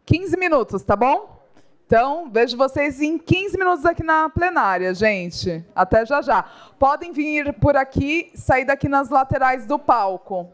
15 minutos, tá bom? Então, vejo vocês em 15 minutos aqui na plenária, gente. Até já já. Podem vir por aqui, sair daqui nas laterais do palco.